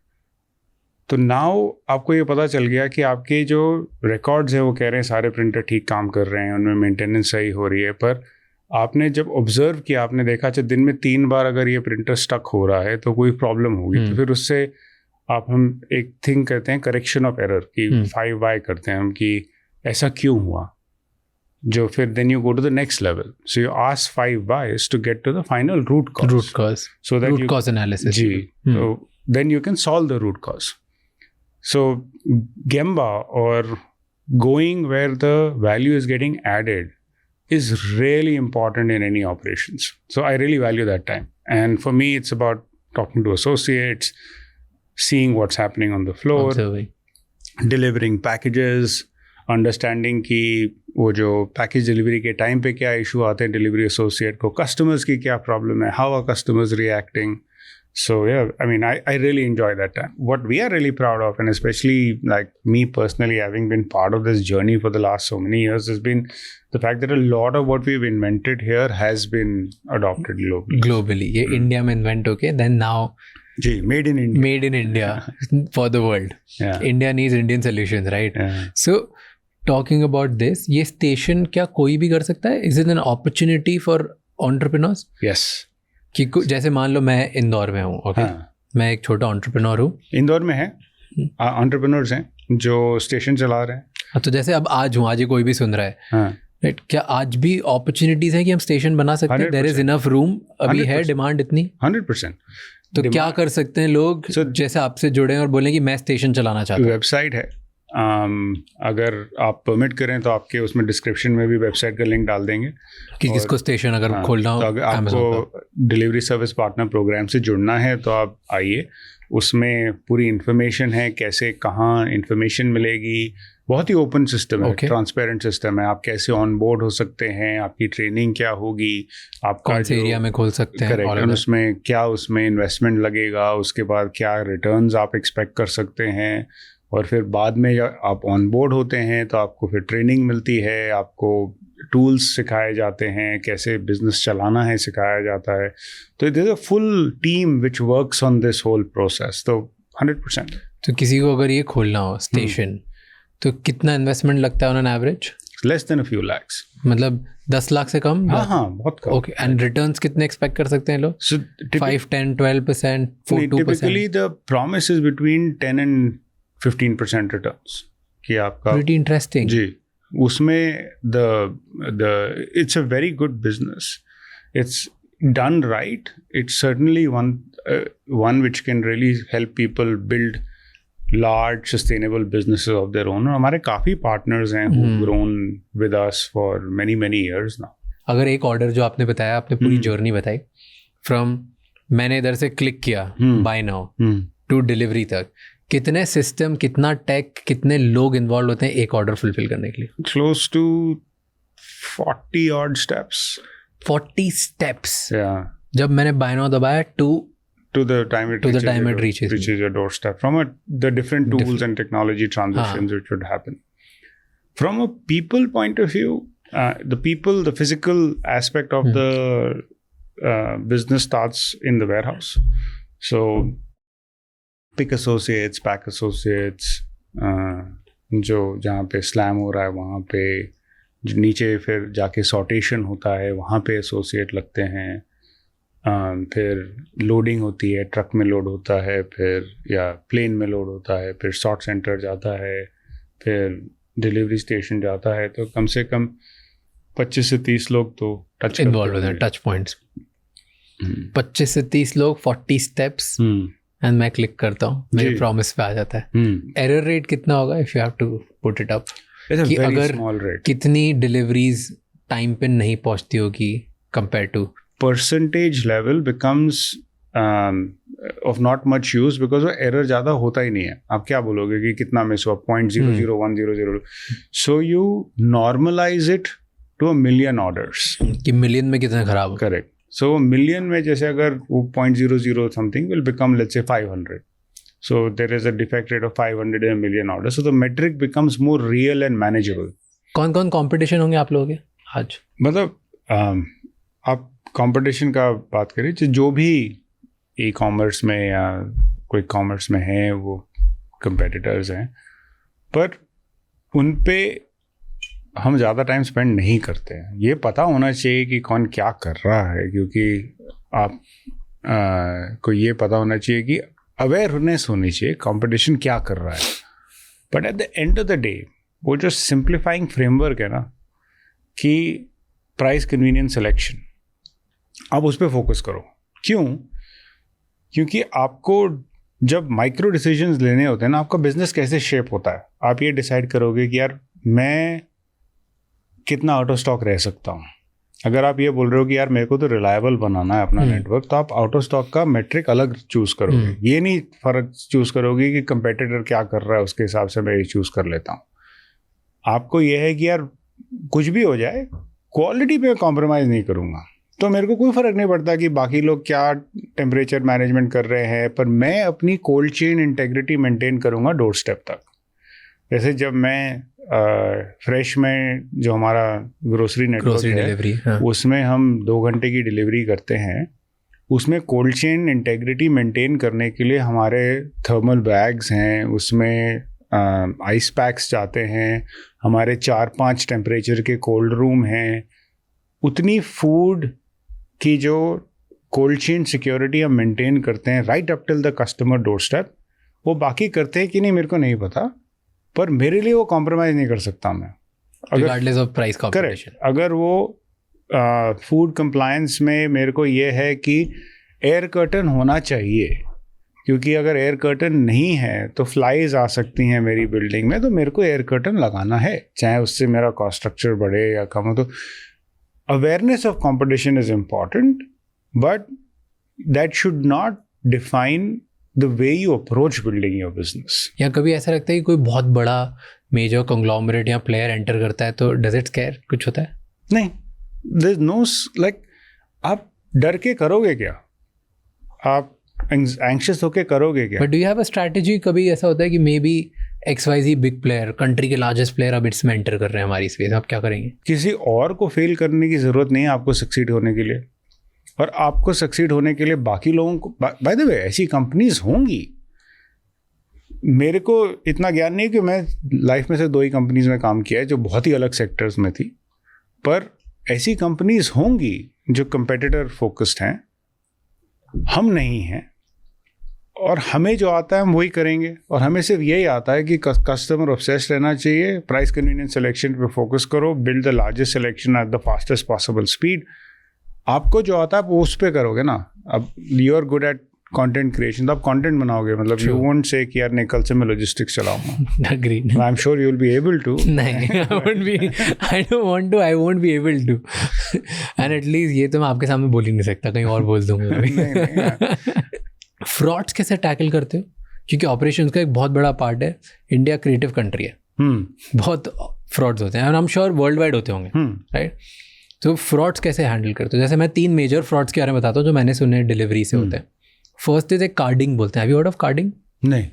तो नाउ आपको ये पता चल गया कि आपके जो रिकॉर्ड्स हैं वो कह रहे हैं सारे प्रिंटर ठीक काम कर रहे हैं, उनमें मेंटेनेंस सही हो रही है, पर आपने जब ऑब्जर्व किया, आपने देखा अच्छा दिन में 3 बार अगर ये प्रिंटर स्टक हो रहा है तो कोई प्रॉब्लम होगी। तो फिर उससे हम एक थिंग करते हैं, करेक्शन ऑफ एरर की 5 वाई करते हैं हम, कि ऐसा क्यों हुआ, जो फिर then you go to the next level. So you ask 5 whys to get to the final root cause, so that root cause analysis. जी, तो then you can solve the root cause. So Gemba, or going where the value is getting added, is really important in any operations. So I really value that time. And for me, it's about talking to associates, seeing what's happening on the floor, delivering packages, understanding कि वो जो package delivery के time पे क्या issue आते हैं delivery associate को, customers की क्या प्रॉब्लम है, how are customers reacting. So yeah, I mean, I really enjoy that time. What we are really proud of, and especially like me personally, having been part of this journey for the last so many years, has been the fact that a lot of what we've invented here has been adopted globally. ये India में invent होके then now made in India. Made in India for the world. Yeah. India needs Indian solutions, right? Yeah. So talking about this, ये station क्या कोई भी कर सकता है? Is it an opportunity for entrepreneurs? Yes. कि जैसे मान लो मैं इंदौर में हूँ, ओके, मैं एक छोटा एंटरप्रेन्योर हूँ। इंदौर में है एंटरप्रेन्योर्स हैं जो स्टेशन चला रहे हैं। तो जैसे अब आज हूँ, आज ही कोई भी सुन रहा है, राइट, क्या आज भी अपॉर्चुनिटीज है कि हम स्टेशन बना सकते हैं? देयर इज इनफ रूम, अभी है डिमांड इतनी 100%। तो क्या कर सकते हैं लोग जैसे आपसे जुड़े और बोलें कि मैं स्टेशन चलाना चाहता हूँ? वेबसाइट है, अगर आप परमिट करें तो आपके उसमें डिस्क्रिप्शन में भी वेबसाइट का लिंक डाल देंगे कि किसको स्टेशन अगर खोलना हो, तो अगर आपको डिलीवरी सर्विस पार्टनर प्रोग्राम से जुड़ना है तो आप आइए। उसमें पूरी इन्फॉर्मेशन है, कैसे कहाँ इन्फॉर्मेशन मिलेगी, बहुत ही ओपन सिस्टम है, ट्रांसपेरेंट सिस्टम है। आप कैसे ऑन बोर्ड हो सकते हैं, आपकी ट्रेनिंग क्या होगी, आप कौन से एरिया में खोल सकते हैं, करेक्ट, उसमें क्या उसमें इन्वेस्टमेंट लगेगा, उसके बाद क्या रिटर्न्स आप एक्सपेक्ट कर सकते हैं, और फिर बाद में जब आप ऑन बोर्ड होते हैं तो आपको फिर ट्रेनिंग मिलती है, आपको टूल्स सिखाए जाते हैं, कैसे बिजनेस चलाना है सिखाया जाता है। तो it is a full team which works on this whole process. तो 100%। तो किसी को अगर ये खोलना हो स्टेशन, तो कितना इन्वेस्टमेंट लगता है on an average? Less than a few lakhs, मतलब 10 लाख से कम? हाँ, बहुत कम। ओके, एंड रिटर्न्स कितने एक्सपेक्ट कर सकते हैं लोग? 5, 10, 12%, 4-2%? Typically the promise is between 10 and 15% returns कि आपका। Pretty interesting. जी, उसमें the it's a very good business. It's done right, it's certainly one which can really help people build large sustainable businesses of their own. और हमारे काफ़ी partners हैं who've grown with us for many years now. अगर एक order जो आपने बताया, आपने पूरी जर्नी बताई फ्रॉम मैंने इधर से क्लिक किया बाय नाउ टू डिलीवरी तक, कितने सिस्टम, कितना टेक, कितने लोग इन्वॉल्व होते हैं एक ऑर्डर फुलफिल करने के लिए? Close to 40 odd steps. 40 steps. Yeah. जब मैंने बाय नाउ दबाया To the time it reaches your doorstep. From the different tools and technology transitions which would happen. From a people point of view, the physical aspect of the business starts in the warehouse. So pick associates, pack associates, जो जहाँ पे slam हो रहा है वहाँ पे, नीचे फिर जाके सॉर्टेशन होता है वहाँ पे एसोसिएट लगते हैं, फिर लोडिंग होती है, ट्रक में लोड होता है, फिर या प्लेन में लोड होता है, फिर सॉर्ट सेंटर जाता है, फिर डिलीवरी स्टेशन जाता है. तो कम से कम 25 से 30 लोग तो टच इन्वॉल्व होते हैं, टच पॉइंट्स. 25 से 30 लोग, 40 स्टेप्स, एंड मैं क्लिक करता हूँ, मेरे प्रॉमिस पे आ जाता है. एरर रेट कितना होगा if you have to put it up, कि अगर कितनी डिलीवरीज टाइम पे नहीं पहुँचती होगी compare to? Percentage level becomes of not much use because वो एरर ज़्यादा होता ही नहीं है. आप क्या बोलोगे कि कितना मिस हुआ, 0.00100. So you normalize it to a million orders, कि मिलियन में कितना खराब हो. करेक्ट. सो मिलियन में जैसे अगर वो 0.00 something will become let's say 500. So there is a defect rate of 500 in a million orders. So the metric becomes more real and manageable. कौन कौन कॉम्पिटिशन होंगे आप लोगों के आज? मतलब आप कंपटीशन का बात करें, जो भी ई कॉमर्स में या कोई कॉमर्स में है वो कंपेटिटर्स हैं, पर उन पे हम ज़्यादा टाइम स्पेंड नहीं करते हैं. ये पता होना चाहिए कि कौन क्या कर रहा है, क्योंकि आप को ये पता होना चाहिए कि अवेयरनेस होनी चाहिए कंपटीशन क्या कर रहा है. But at the end of the day वो जो सिंप्लीफाइंग फ्रेमवर्क है ना, कि प्राइस, कन्वीनियंस, सिलेक्शन, आप उस पर फोकस करो. क्यों? क्योंकि आपको जब माइक्रो डिसीजंस लेने होते हैं ना, आपका बिजनेस कैसे शेप होता है, आप ये डिसाइड करोगे कि यार मैं कितना आउट ऑफ स्टॉक रह सकता हूँ. अगर आप ये बोल रहे हो कि यार मेरे को तो रिलायबल बनाना है अपना नेटवर्क, तो आप आउट ऑफ स्टॉक का मेट्रिक अलग चूज़ करोगे. ये नहीं फ़र्क चूज़ करोगे कि कंपेटिटर क्या कर रहा है उसके हिसाब से मैं ये चूज़ कर लेता हूँ. आपको ये है कि यार कुछ भी हो जाए क्वालिटी पे कॉम्प्रोमाइज़ नहीं करूँगा. तो मेरे को कोई फ़र्क नहीं पड़ता कि बाकी लोग क्या टेम्परेचर मैनेजमेंट कर रहे हैं, पर मैं अपनी कोल्ड चेन इंटेग्रिटी मेंटेन करूँगा डोर स्टेप तक. जैसे जब मैं फ्रेश में जो हमारा ग्रोसरी नेटवर्क है, उसमें हम 2 घंटे की डिलीवरी करते हैं. उसमें कोल्ड चेन इंटेग्रिटी मेंटेन करने के लिए हमारे थर्मल बैग्स हैं, उसमें आइस पैक्स जाते हैं, हमारे 4-5 टेम्परेचर के कोल्ड रूम हैं. उतनी फूड की जो कोल्ड चेन सिक्योरिटी हम मेंटेन करते हैं right up till the customer door step, वो बाकी करते हैं कि नहीं मेरे को नहीं पता, पर मेरे लिए वो कॉम्प्रोमाइज़ नहीं कर सकता मैं, रिगार्डलेस ऑफ प्राइस कॉम्पिटिशन. अगर वो फूड कंप्लायंस में मेरे को ये है कि एयर कर्टन होना चाहिए, क्योंकि अगर एयर कर्टन नहीं है तो फ्लाइज आ सकती हैं मेरी बिल्डिंग में, तो मेरे को एयर कर्टन लगाना है, चाहे उससे मेरा कॉस्ट स्ट्रक्चर बढ़े या कम हो. तो awareness of competition is important, but that should not define the way you approach building your business. या कभी ऐसा लगता है कि कोई बहुत बड़ा मेजर कॉन्ग्लोमरेट या प्लेयर एंटर करता है तो डज इट स्केयर, कुछ होता है? नहीं, there is no like, आप डर के करोगे क्या, आप एंग्शियस होके करोगे क्या? But do you have a strategy? कभी ऐसा होता है कि may be XYZ big player, country के लार्जेस्ट प्लेयर अब इसमें एंटर कर रहे हैं हमारी स्पेस, आप क्या करेंगे? किसी और को फेल करने की ज़रूरत नहीं है आपको सक्सीड होने के लिए. और आपको सक्सीड होने के लिए बाकी लोगों को, बाय द वे ऐसी कंपनीज होंगी. मेरे को इतना ज्ञान नहीं है कि मैं लाइफ में से 2 ही कंपनीज में काम किया है जो बहुत ही अलग सेक्टर्स में थी, पर ऐसी कंपनीज होंगी जो कंपेटिटर फोकस्ड हैं. हम नहीं हैं, और हमें जो आता है हम वही करेंगे. और हमें सिर्फ यही आता है कि कस्टमर ऑब्सेस्ड रहना चाहिए, प्राइस, कन्वीनियंस, सिलेक्शन पे फोकस करो, build the largest selection at the fastest possible speed. आपको जो आता है आप उस पे करोगे ना. अब you are good at content creation, तो आप कंटेंट बनाओगे. मतलब यू वोंट से कि यार नहीं कल से मैं लॉजिस्टिक्स चलाऊंगा. Agree. I am sure you will be able to. नहीं, I don't want to, I won't be able to. And at least ये तो मैं आपके सामने बोल ही नहीं सकता, कहीं और बोल दूंगा अभी. फ्रॉड्स कैसे टैकल करते हो? क्योंकि ऑपरेशंस का एक बहुत बड़ा पार्ट है. इंडिया क्रिएटिव कंट्री है, बहुत फ्रॉड्स होते हैं, और आई एम श्योर वर्ल्ड वाइड होते होंगे, राइट? तो फ्रॉड्स कैसे हैंडल करते हो? जैसे मैं 3 मेजर फ्रॉड्स के बारे में बताता हूँ जो मैंने सुने डिलीवरी से होते हैं. फर्स्ट इज एक कार्डिंग बोलते हैं. Have you heard of carding? नहीं.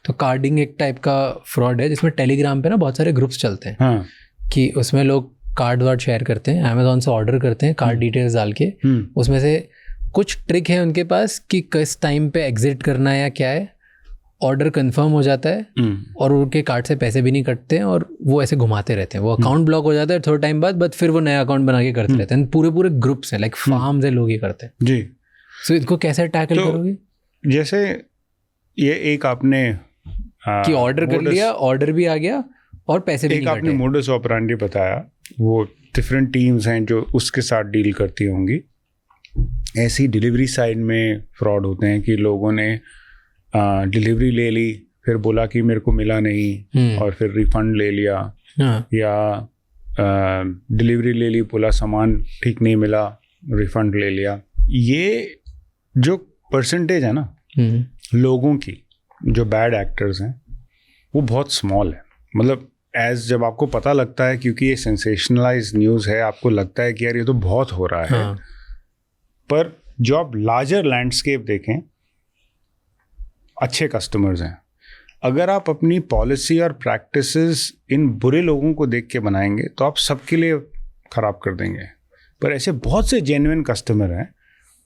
तो कार्डिंग एक टाइप का फ्रॉड है जिसमें टेलीग्राम पे ना बहुत सारे ग्रुप्स चलते हैं. हाँ. कि उसमें लोग कार्ड वार्ड शेयर करते हैं, अमेजोन से ऑर्डर करते हैं कार्ड डिटेल्स डाल के. उसमें से कुछ ट्रिक है उनके पास कि किस टाइम पे एग्जिट करना है या क्या है. ऑर्डर कंफर्म हो जाता है और उनके कार्ड से पैसे भी नहीं कटते हैं और वो ऐसे घुमाते रहते हैं. वो अकाउंट ब्लॉक हो जाता है थोड़ा टाइम बाद, बट फिर वो नया अकाउंट बना के करते रहते हैं. पूरे ग्रुप्स हैं, लाइक फार्म्स है, लोग ये करते हैं जी. सो इनको कैसे टैकल करोगे? जैसे ये एक आपने कि ऑर्डर कर लिया, ऑर्डर भी आ गया और पैसे भी नहीं कटे. एक आपने मोडस ऑपरेंडी बताया, वो डिफरेंट टीम्स हैं जो उसके साथ डील करती होंगी. ऐसी डिलीवरी साइड में फ्रॉड होते हैं कि लोगों ने डिलीवरी ले ली, फिर बोला कि मेरे को मिला नहीं और फिर रिफंड ले लिया. या डिलीवरी ले ली, बोला सामान ठीक नहीं मिला, रिफंड ले लिया. ये जो परसेंटेज है ना लोगों की जो बैड एक्टर्स हैं वो बहुत स्मॉल है. मतलब जब आपको पता लगता है, क्योंकि ये सेंसेशनलाइज न्यूज़ है, आपको लगता है कि यार ये तो बहुत हो रहा है. पर जो आप लार्जर लैंडस्केप देखें, अच्छे कस्टमर्स हैं. अगर आप अपनी पॉलिसी और प्रैक्टिसेस इन बुरे लोगों को देख के बनाएंगे तो आप सबके लिए ख़राब कर देंगे. पर ऐसे बहुत से जेन्युइन कस्टमर हैं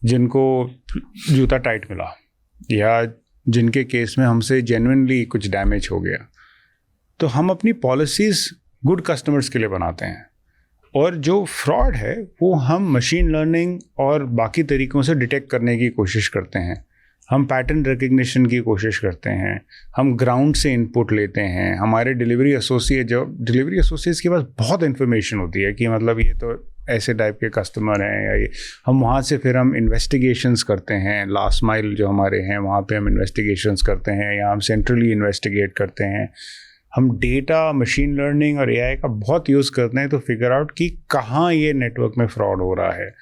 जिनको जूता टाइट मिला, या जिनके केस में हमसे जेन्युइनली कुछ डैमेज हो गया. तो हम अपनी पॉलिसीज़ गुड कस्टमर्स के लिए बनाते हैं, और जो फ्रॉड है वो हम मशीन लर्निंग और बाकी तरीक़ों से डिटेक्ट करने की कोशिश करते हैं. हम पैटर्न रिकग्निशन की कोशिश करते हैं, हम ग्राउंड से इनपुट लेते हैं. हमारे डिलीवरी एसोसिएट्स के पास बहुत इन्फॉर्मेशन होती है कि मतलब ये तो ऐसे टाइप के कस्टमर हैं, या ये हम वहाँ से फिर हम इन्वेस्टिगेशंस करते हैं. लास्ट माइल जो हमारे हैं वहाँ पे हम इन्वेस्टिगेशंस करते हैं, या हम सेंट्रली इन्वेस्टिगेट करते हैं. हम डेटा, मशीन लर्निंग और एआई का बहुत यूज़ करते हैं तो फिगर आउट कि कहाँ ये नेटवर्क में फ्रॉड हो रहा है.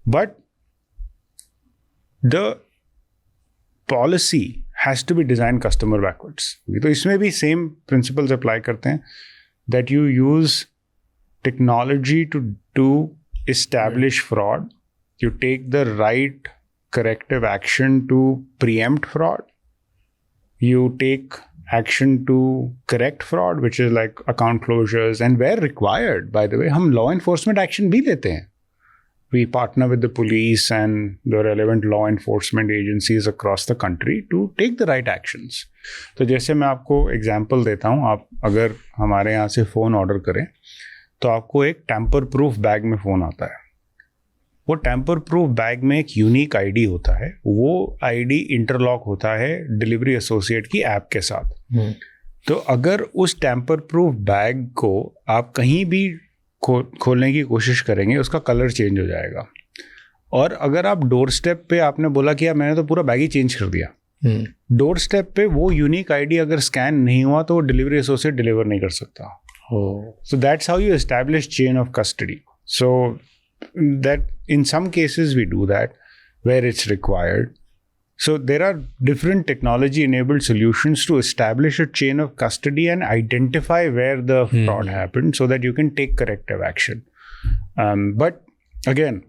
But the policy has to be design customer backwards. तो इसमें भी सेम प्रिंसिपल्स अप्लाई करते हैं, that you use technology to establish fraud. You take the right corrective action to preempt fraud. You take action to correct fraud, which is like account closures, and where required, by the way, हम law enforcement action भी लेते हैं. We partner with the police and the relevant law enforcement agencies across the country to take the right actions. तो जैसे मैं आपको example देता हूँ, आप अगर हमारे यहाँ से फ़ोन ऑर्डर करें तो आपको एक टैम्पर प्रूफ बैग में फ़ोन आता है. वो टैम्पर प्रूफ बैग में एक यूनिक आईडी होता है. वो आईडी इंटरलॉक होता है डिलीवरी एसोसिएट की ऐप के साथ. तो अगर उस टैम्पर प्रूफ बैग को आप कहीं भी खोलने की कोशिश करेंगे, उसका कलर चेंज हो जाएगा. और अगर आप डोर स्टेप पे आपने बोला कि यार मैंने तो पूरा बैग ही चेंज कर दिया, डोर स्टेप पे वो यूनिक आईडी अगर स्कैन नहीं हुआ तो वो डिलीवरी एसोसिएट डिलीवर नहीं कर सकता. So that's how you establish chain of custody. So that in some cases we do that where it's required. So there are different technology enabled solutions to establish a chain of custody and identify where the fraud happened so that you can take corrective action. But again,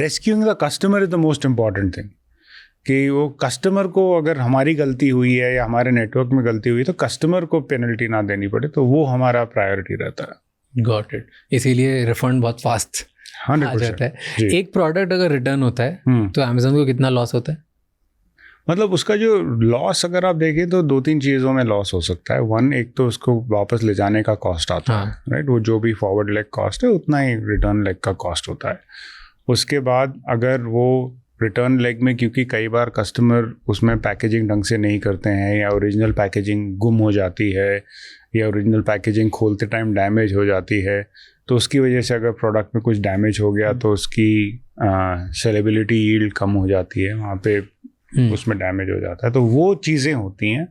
rescuing the customer is the most important thing. कि वो customer को अगर हमारी गलती हुई है या हमारे नेटवर्क में गलती हुई तो कस्टमर को पेनल्टी ना देनी पड़े, तो वो हमारा प्रायोरिटी रहता है. Got it. इसीलिए रिफंड बहुत फास्ट आ जाता है. एक प्रोडक्ट अगर रिटर्न होता है तो अमेजोन को कितना लॉस होता है? मतलब उसका जो लॉस अगर आप देखें तो 2-3 चीज़ों में लॉस हो सकता है. वन, एक तो उसको वापस ले जाने का कॉस्ट आता है, राइट. वो जो भी फॉरवर्ड लेग कॉस्ट है उतना ही रिटर्न लेग का कॉस्ट होता है. उसके बाद अगर वो रिटर्न लेग में क्योंकि कई बार कस्टमर उसमें पैकेजिंग ढंग से नहीं करते हैं या ओरिजिनल पैकेजिंग गुम हो जाती है या ओरिजिनल पैकेजिंग खोलते टाइम डैमेज हो जाती है, तो उसकी वजह से अगर प्रोडक्ट में कुछ डैमेज हो गया तो उसकी सेलेबिलिटी यील्ड कम हो जाती है, वहाँ पे उसमें डैमेज हो जाता है, तो वो चीज़ें होती हैं।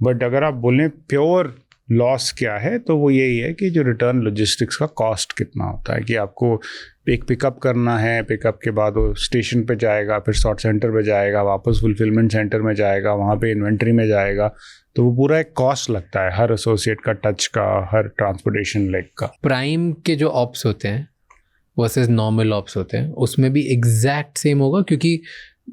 बट अगर आप बोलें प्योर लॉस क्या है, तो वो यही है कि जो रिटर्न लॉजिस्टिक्स का कॉस्ट कितना होता है, कि आपको एक पिकअप करना है, पिकअप के बाद वो स्टेशन पे जाएगा, फिर सॉर्ट सेंटर पे जाएगा, वापस फुलफिलमेंट सेंटर में जाएगा, वहाँ पे इन्वेंट्री में जाएगा, तो वो पूरा एक कॉस्ट लगता है हर एसोसिएट का, टच का, हर ट्रांसपोर्टेशन लेग का। प्राइम के जो ऑप्स होते हैं वर्सेस नॉर्मल ऑप्स होते हैं, उसमें भी एग्जैक्ट सेम होगा, क्योंकि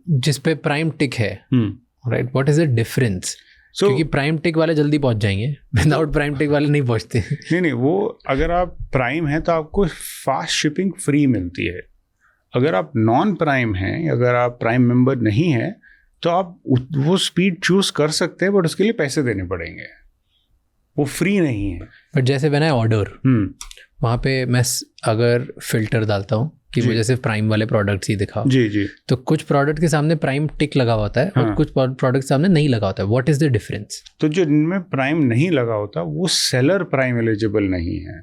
जिस पे प्राइम टिक है, right, what is the difference? क्योंकि प्राइम टिक वाले जल्दी पहुंच जाएंगे, विदाउट प्राइम टिक वाले नहीं पहुंचते। नहीं, वो अगर आप प्राइम हैं तो आपको फास्ट शिपिंग फ्री मिलती है। अगर आप नॉन प्राइम हैं, अगर आप प्राइम मेंबर नहीं हैं, तो आप वो स्पीड चूज कर सकते हैं, बट उसके लिए पैसे देने पड़ेंगे, वो फ्री नहीं है। बट जैसे व्हेन आई ऑर्डर, वहाँ पे मैं अगर फिल्टर डालता हूँ कि मुझे सिर्फ प्राइम वाले प्रोडक्ट्स ही दिखाओ, जी, तो कुछ प्रोडक्ट के सामने प्राइम टिक लगा होता है और कुछ प्रोडक्ट के सामने नहीं लगा होता है। What is the difference? तो जो इनमें प्राइम नहीं लगा होता वो सेलर प्राइम एलिजिबल नहीं है।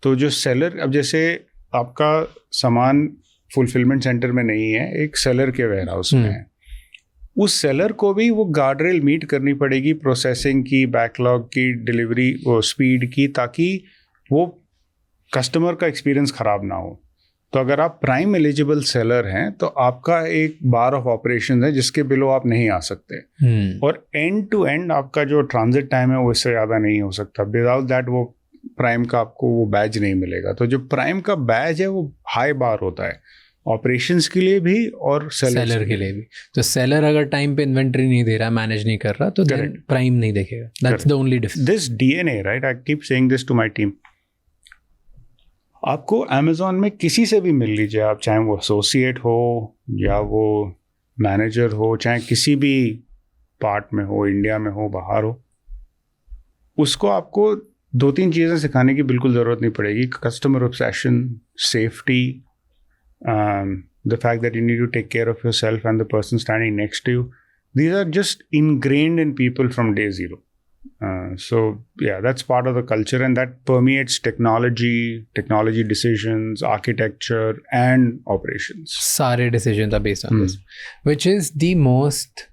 तो जो सेलर, अब जैसे आपका सामान फुलफिलमेंट सेंटर में नहीं है, एक सेलर के वेयर हाउस में है, उस सेलर को भी वो गार्ड रेल मीट करनी पड़ेगी, प्रोसेसिंग की, बैकलॉग की, डिलीवरी वो स्पीड की, ताकि वो कस्टमर का एक्सपीरियंस ख़राब ना हो। तो अगर आप प्राइम एलिजिबल सेलर हैं तो आपका एक बार ऑफ ऑपरेशन है जिसके बिलो आप नहीं आ सकते, और एंड टू एंड आपका जो ट्रांजिट टाइम है वो इससे ज़्यादा नहीं हो सकता। विदाउट दैट वो प्राइम का आपको वो बैज नहीं मिलेगा। तो जो प्राइम का बैज है वो हाई बार होता है ऑपरेशंस के लिए भी और सेलर के लिए भी। तो सेलर अगर टाइम पे इन्वेंट्री नहीं दे रहा, मैनेज नहीं कर रहा, तो प्राइम नहीं देखेगा। That's the only difference. This DNA, right, I keep saying this to my team. आपको अमेज़ॉन में किसी से भी मिल लीजिए आप, चाहे वो एसोसिएट हो या वो मैनेजर हो, चाहे किसी भी पार्ट में हो, इंडिया में हो, बाहर हो, उसको आपको 2-3 चीज़ें सिखाने की बिल्कुल ज़रूरत नहीं पड़ेगी। Customer obsession, safety, the fact that you need to take care of yourself and the person standing next to you. These are just ingrained in people from day zero. So yeah, that's part of the culture, and that permeates technology decisions, architecture and operations. सारे decisions are based on this, which is the most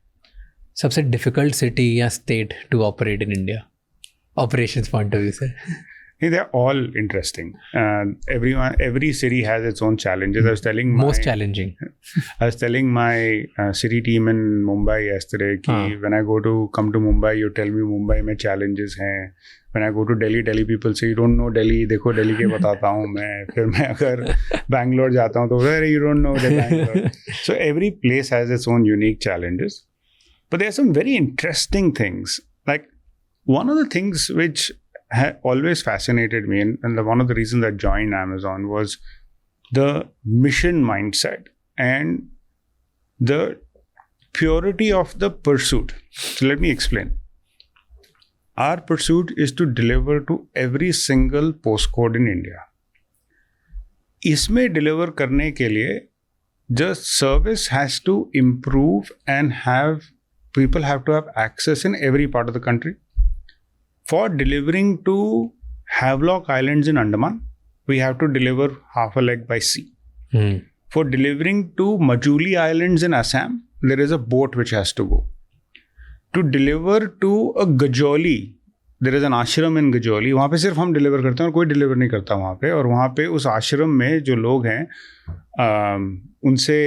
सबसे difficult city या state to operate in India, operations point of view से? They're all interesting. Every city has its own challenges. I was telling most challenging. I was telling my city team in Mumbai yesterday कि when I come to Mumbai, you tell me Mumbai में challenges हैं. When I go to Delhi people say you don't know Delhi. देखो Delhi के बताता हूँ मैं. फिर मैं अगर Bangalore जाता हूँ तो you don't know the Bangalore. So every place has its own unique challenges. But there are some very interesting things. Like one of the things which always fascinated me, and one of the reasons I joined Amazon was the mission mindset and the purity of the pursuit. So let me explain. Our pursuit is to deliver to every single postcode in India. इसमें deliver करने के लिए the service has to improve and people have to have access in every part of the country. For delivering to Havelock Islands in Andaman, we have to deliver half a leg by sea. For delivering to Majuli Islands in Assam, there is a boat which has to go. To deliver to a Gajoli, there is an ashram in Gajoli. वहाँ पे सिर्फ हम deliver करते हैं और कोई deliver नहीं करता वहाँ पे। और वहाँ पे उस आश्रम में जो लोग हैं, उनसे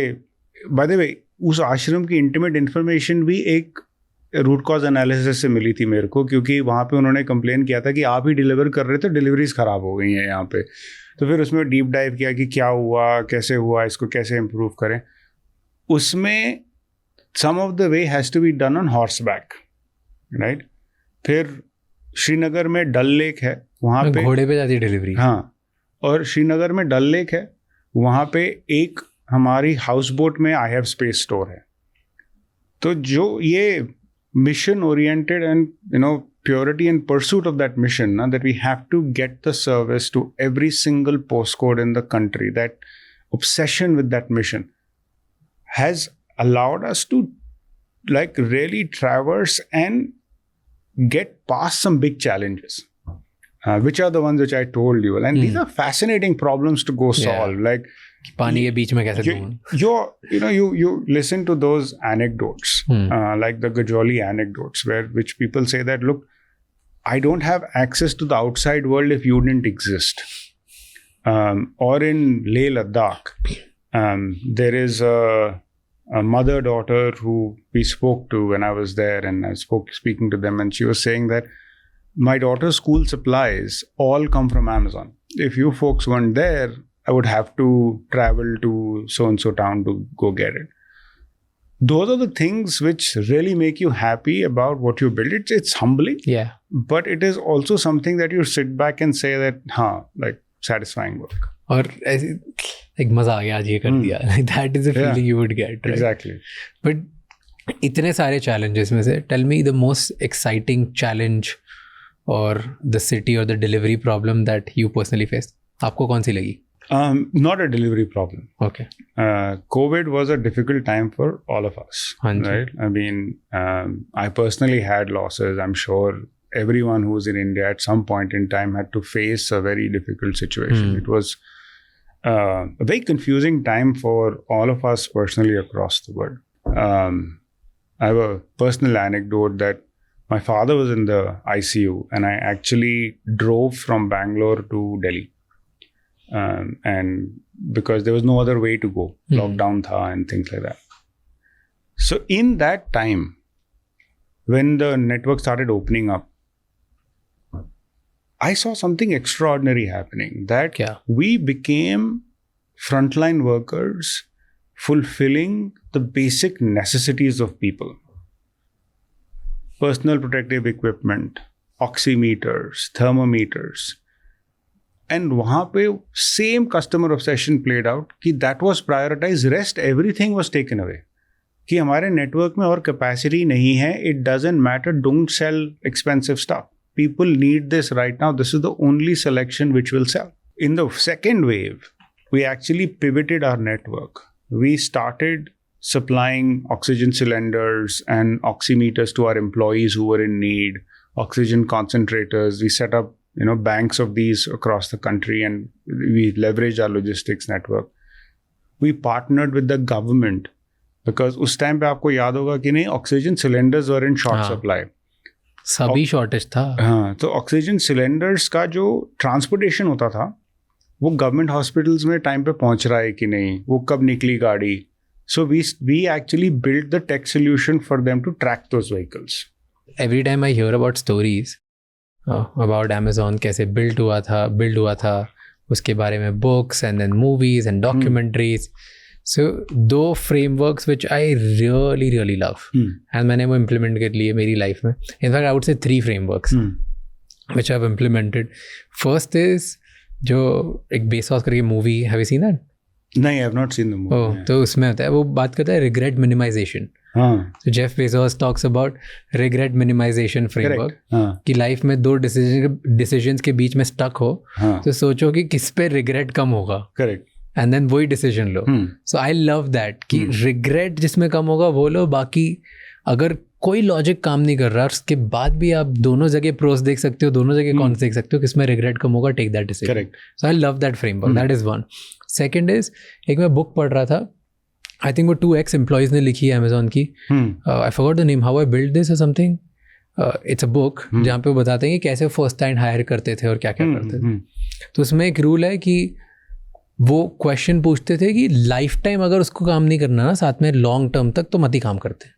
by the way, उस आश्रम की intimate information भी एक रूट कॉज एनालिसिस से मिली थी मेरे को, क्योंकि वहाँ पे उन्होंने कंप्लेन किया था कि आप ही डिलीवर कर रहे थे, डिलीवरीज ख़राब हो गई हैं यहाँ पे। तो फिर उसमें डीप डाइव किया कि क्या हुआ, कैसे हुआ, इसको कैसे इम्प्रूव करें। उसमें some of the way has to be done on horseback, right. फिर श्रीनगर में डल लेक है, वहाँ पे घोड़े पे जाती डिलीवरी। हाँ, और श्रीनगर में डल लेक है, वहाँ पे एक हमारी हाउस बोट में आई हैव स्पेस स्टोर है। तो जो ये mission oriented and purity and pursuit of that mission, that we have to get the service to every single postcode in the country, that obsession with that mission has allowed us to like really traverse and get past some big challenges, which are the ones which I told you. And these are fascinating problems to go solve. Like पानी के बीच में कैसे दूँ? you listen to those anecdotes, like the Gajoli anecdotes, which people say that, look, I don't have access to the outside world if you didn't exist. Or in Leh Ladakh, there is a mother-daughter who we spoke to when I was there, and I speaking to them, and she was saying that my daughter's school supplies all come from Amazon. If you folks weren't there, I would have to travel to so-and-so town to go get it. Those are the things which really make you happy about what you build. It's humbling, Yeah. but it is also something that you sit back and say that, like satisfying work. और ऐसे एक मजा आ गया आज ये कर दिया. Like that is the feeling you would get, right? Exactly. But इतने सारे challenges में से, tell me the most exciting challenge or the city or the delivery problem that you personally faced. आपको कौन सी लगी? Not a delivery problem. Okay. COVID was a difficult time for all of us, Hanji. right? I mean, I personally had losses. I'm sure everyone who's in India at some point in time had to face a very difficult situation. It was a very confusing time for all of us personally across the world. I have a personal anecdote that my father was in the ICU, and I actually drove from Bangalore to Delhi. And because there was no other way to go, lockdown tha and things like that. So in that time, when the network started opening up, I saw something extraordinary happening, that we became frontline workers fulfilling the basic necessities of people. Personal protective equipment, oximeters, thermometers. And वहाँ पे same customer obsession played out कि that was prioritized, rest everything was taken away. कि हमारे network में और capacity नहीं है, it doesn't matter, don't sell expensive stuff. People need this right now, this is the only selection which will sell. In the second wave, we actually pivoted our network. We started supplying oxygen cylinders and oximeters to our employees who were in need, oxygen concentrators. We set up banks of these across the country, and we leveraged our logistics network. We partnered with the government because उस time पे आपको याद होगा कि नहीं, oxygen cylinders were in short supply, सभी shortage था. हाँ, तो ऑक्सीजन सिलेंडर्स का जो ट्रांसपोर्टेशन होता था वो गवर्नमेंट हॉस्पिटल्स में टाइम पे पहुंच रहा है कि नहीं, वो कब निकली गाड़ी. So we actually built the tech solution for them to track those vehicles. Every time I hear about stories about Amazon, कैसे build हुआ था, उसके बारे में books and then movies and documentaries. So दो frameworks which I really really love, and मैंने वो implement कर लिए मेरी life में. In fact, I would say 3 frameworks which I've implemented. First is जो एक Bezos करके movie, have you seen that? नहीं, I have not seen the movie. तो उसमें होता है, वो बात करता है regret minimization. So Jeff Bezos talks about regret minimization framework. कि लाइफ में 2 decisions के बीच में stuck हो, तो सोचो कि किस पे regret कम होगा. Correct. And then वही decision low. So I love that कि regret जिसमें कम होगा वो लो, बाकी अगर कोई लॉजिक काम नहीं कर रहा उसके बाद भी आप दोनों जगह प्रोस देख सकते हो, दोनों जगह कॉन्स देख सकते हो, किसमें रिग्रेट कम होगा, take that decision. Correct. So I love that framework. That is one. Second is, एक मैं बुक पढ़ रहा था, आई थिंक वो 2 ex-एम्प्लॉयज़ ने लिखी है अमेजोन की. I forgot the name, how I build this और समथिंग. इट्स अ बुक जहाँ पे वो बताते हैं कि कैसे फर्स्ट टाइम हायर करते थे और क्या क्या करते थे. तो उसमें एक रूल है कि वो क्वेश्चन पूछते थे कि लाइफ टाइम अगर उसको काम नहीं करना ना साथ में लॉन्ग टर्म तक, तो मत ही काम करते.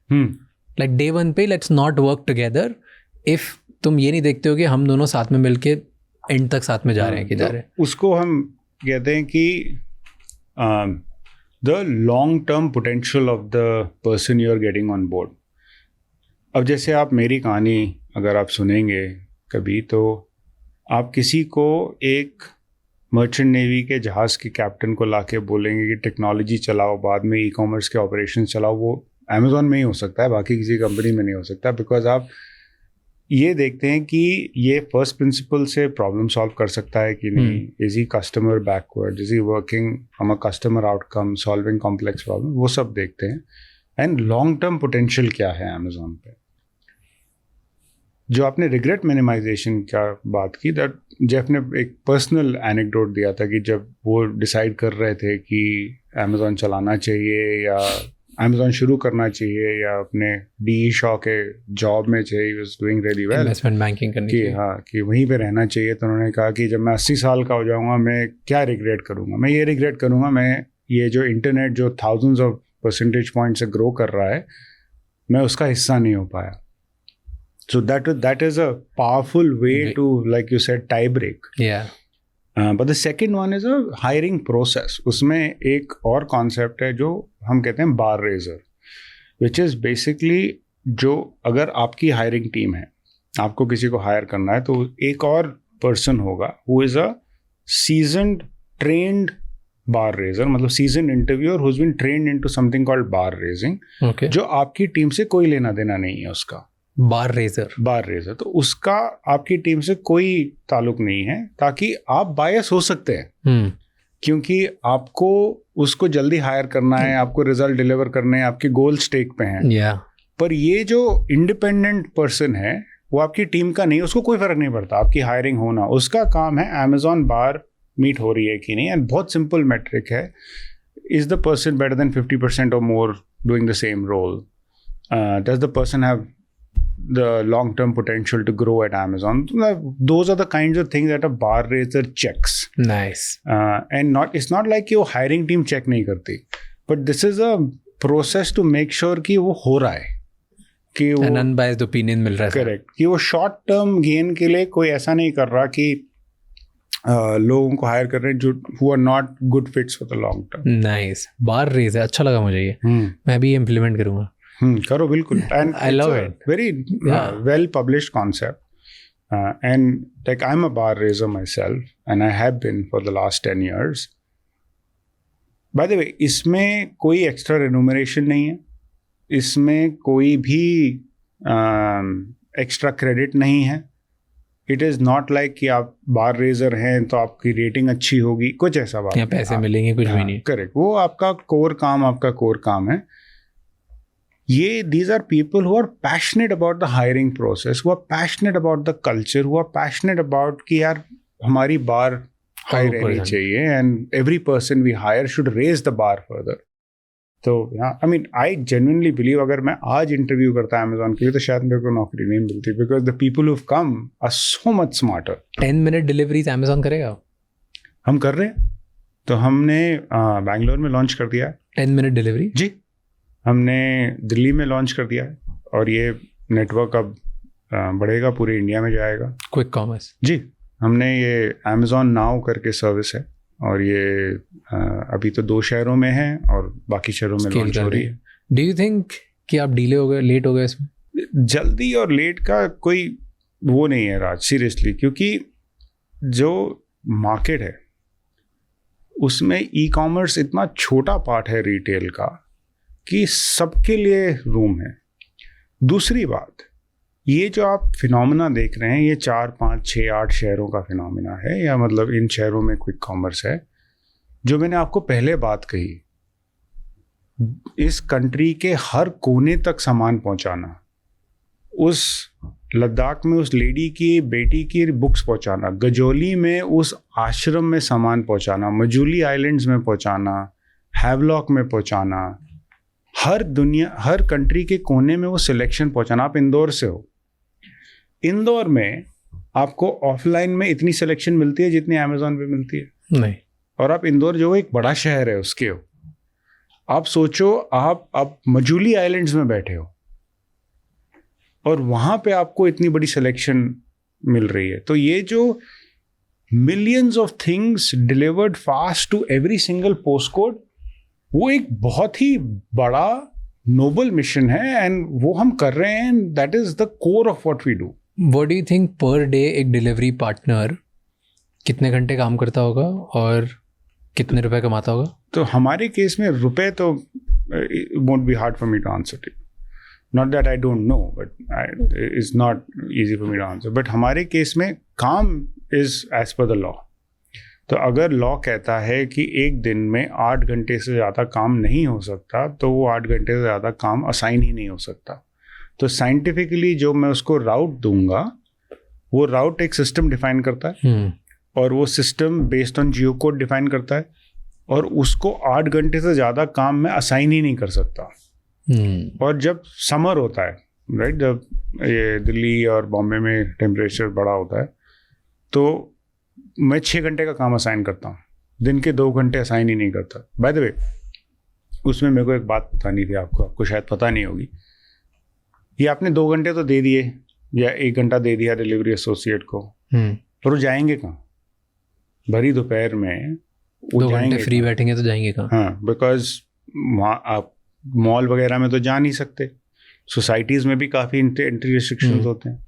लाइक डे 1 पे let's not work together if तुम ये नहीं देखते हो कि हम दोनों साथ में मिलके एंड तक साथ में जा रहे हैं कि जा रहे हैं. उसको हम कहते हैं कि the long term potential of the person you are getting on board. अब जैसे आप मेरी कहानी अगर आप सुनेंगे कभी, तो आप किसी को एक मर्चेंट नेवी के जहाज़ के कैप्टन को लाके बोलेंगे कि टेक्नोलॉजी चलाओ, बाद में ई-कॉमर्स के ऑपरेशन चलाओ, वो अमेज़ॉन में ही हो सकता है, बाकी किसी कंपनी में नहीं हो सकता. बिकॉज ये देखते हैं कि ये फर्स्ट प्रिंसिपल से प्रॉब्लम सॉल्व कर सकता है कि नहीं, is he customer backward, is he working from a customer outcome, solving complex problem, वो सब देखते हैं। एंड लॉन्ग टर्म पोटेंशियल क्या है अमेजोन पे। जो आपने रिग्रेट मिनिमाइजेशन का बात की, दैट जेफ ने एक पर्सनल एनेक्डोट दिया था कि जब वो डिसाइड कर रहे थे कि अमेजोन चलाना चाहिए या अमेजोन शुरू करना चाहिए या अपने डी शॉ के जॉब में चाहिए, was doing really well, investment banking करनी कि चाहिए। हाँ कि वहीं पे रहना चाहिए। तो उन्होंने कहा कि जब मैं 80 साल का हो जाऊंगा मैं क्या रिग्रेट करूंगा, मैं ये रिग्रेट करूंगा मैं ये जो इंटरनेट जो थाउजेंड्स ऑफ परसेंटेज पॉइंट से ग्रो कर रहा है, मैं उसका हिस्सा नहीं हो पाया। So that is a powerful way to, like you said, tie break. But the second one is a hiring process. उसमें एक और कॉन्सेप्ट है जो हम कहते हैं bar raiser, which is basically जो अगर आपकी हायरिंग टीम है, आपको किसी को हायर करना है, तो एक और पर्सन होगा who is a seasoned trained bar raiser, मतलब season interviewer who is been trained into something called bar raising, okay, जो आपकी टीम से कोई लेना देना नहीं है उसका। बार रेजर तो उसका आपकी टीम से कोई ताल्लुक नहीं है, ताकि आप बायस हो सकते हैं क्योंकि आपको उसको जल्दी हायर करना है, आपको रिजल्ट डिलीवर करने हैं, आपके गोल स्टेक पे हैं। पर ये जो इंडिपेंडेंट पर्सन है वो आपकी टीम का नहीं, उसको कोई फर्क नहीं पड़ता आपकी हायरिंग होना। उसका काम है अमेजोन बार मीट हो रही है कि नहीं। एंड बहुत सिंपल मेट्रिक है, is the person better than 50% और more doing the same role, does the person have the long-term potential to grow at Amazon. Those are the kinds of things that a bar raiser checks. Nice. And it's not like कि वो hiring team check नहीं करती, but this is a process to make sure कि वो हो रहा है, कि वो An unbiased opinion मिल रहा है। Correct. कि वो short term gain के लिए कोई ऐसा नहीं कर रहा कि लोगों को हायर कर रहे हैं जो who are not good fits for the long term. Nice. Bar raiser अच्छा लगा मुझे ये। मैं भी इम्प्लीमेंट करूँगा। करो बिल्कुल। And I love it. Very well published concept. And like I'm a bar raiser myself, and I have been for the last 10 years. By the way, इसमें कोई extra remuneration नहीं है, इसमें कोई भी extra credit नहीं है। It is not like कि आप बार रेजर हैं तो आपकी रेटिंग अच्छी होगी, कुछ ऐसा बात या पैसे मिलेंगे, कुछ भी नहीं। करेक्ट, वो आपका कोर काम है। ये these are people who are passionate about the hiring process, who are passionate about the culture, who are passionate about कि यार हमारी बार हाई रहनी चाहिए, and every person we hire should raise the bar further. तो I mean, I genuinely believe अगर मैं आज interview करता अमेजोन के लिए तो शायद मेरे को नौकरी नहीं मिलती, because the people who've come are so much smarter. 10-minute deliveries Amazon करेगा? हम कर रहे हैं, तो हमने बैंगलोर में लॉन्च कर दिया है 10-minute डिलीवरी। जी, हमने दिल्ली में लॉन्च कर दिया है, और ये नेटवर्क अब बढ़ेगा, पूरे इंडिया में जाएगा। Quick commerce. जी, हमने ये अमेजोन नाउ करके सर्विस है, और ये अभी तो 2 शहरों में है और बाकी शहरों में लॉन्च हो रही है। डू यू थिंक कि आप लेट हो गए इसमें? जल्दी और लेट का कोई वो नहीं है राज, सीरियसली, क्योंकि जो मार्केट है उसमें ई कॉमर्स इतना छोटा पार्ट है रिटेल का कि सबके लिए रूम है। दूसरी बात, ये जो आप फिनोमेना देख रहे हैं, ये 4, 5, 6, 8 शहरों का फिनोमेना है, या मतलब इन शहरों में क्विक कॉमर्स है। जो मैंने आपको पहले बात कही, इस कंट्री के हर कोने तक सामान पहुंचाना, उस लद्दाख में उस लेडी की बेटी की बुक्स पहुंचाना, गजोली में उस आश्रम में सामान पहुंचाना, मजूली आइलैंड्स में पहुंचाना, हैवलॉक में पहुंचाना, हर कंट्री के कोने में वो सिलेक्शन पहुंचाना। आप इंदौर से हो, इंदौर में आपको ऑफलाइन में इतनी सिलेक्शन मिलती है जितनी अमेजोन पे मिलती है नहीं। और आप इंदौर जो एक बड़ा शहर है उसके हो, आप सोचो आप मजूली आइलैंड्स में बैठे हो और वहां पे आपको इतनी बड़ी सिलेक्शन मिल रही है। तो ये जो millions of things delivered fast to every single post code, वो एक बहुत ही बड़ा नोबल मिशन है, एंड वो हम कर रहे हैं। That is the core of what we do. What do you think per day एक डिलीवरी पार्टनर कितने घंटे काम करता होगा और कितने रुपए कमाता होगा? तो हमारे केस में रुपए तो won't be hard for me to answer to, not that I don't know, but it's not easy for me to answer. But हमारे केस में काम is as per the law. तो अगर लॉ कहता है कि एक दिन में 8 घंटे से ज़्यादा काम नहीं हो सकता, तो वो 8 घंटे से ज़्यादा काम असाइन ही नहीं हो सकता. तो साइंटिफिकली जो मैं उसको राउट दूंगा, वो राउट एक सिस्टम डिफाइन करता है, और वो system based on Jio code define करता है, और उसको 8 घंटे से ज़्यादा काम मैं असाइन ही नहीं कर सकता. और जब समर होता है, राइट, जब ये दिल्ली और बॉम्बे में टेम्परेचर बड़ा होता है, तो मैं 6 घंटे का काम असाइन करता हूँ, दिन के 2 घंटे असाइन ही नहीं करता. बाय द वे, उसमें मेरे को एक बात बतानी थी आपको शायद पता नहीं होगी. ये आपने 2 घंटे तो दे दिए या 1 घंटा दे दिया डिलीवरी एसोसिएट को, पर वो जाएंगे कहाँ? भरी दोपहर में वो 2 जाएंगे घंटे फ्री बैठेंगे तो जाएंगे कहाँ? हाँ, बिकॉज वहाँ आप मॉल वगैरह में तो जा नहीं सकते, सोसाइटीज़ में भी काफ़ी एंट्री रिस्ट्रिक्शंस होते हैं.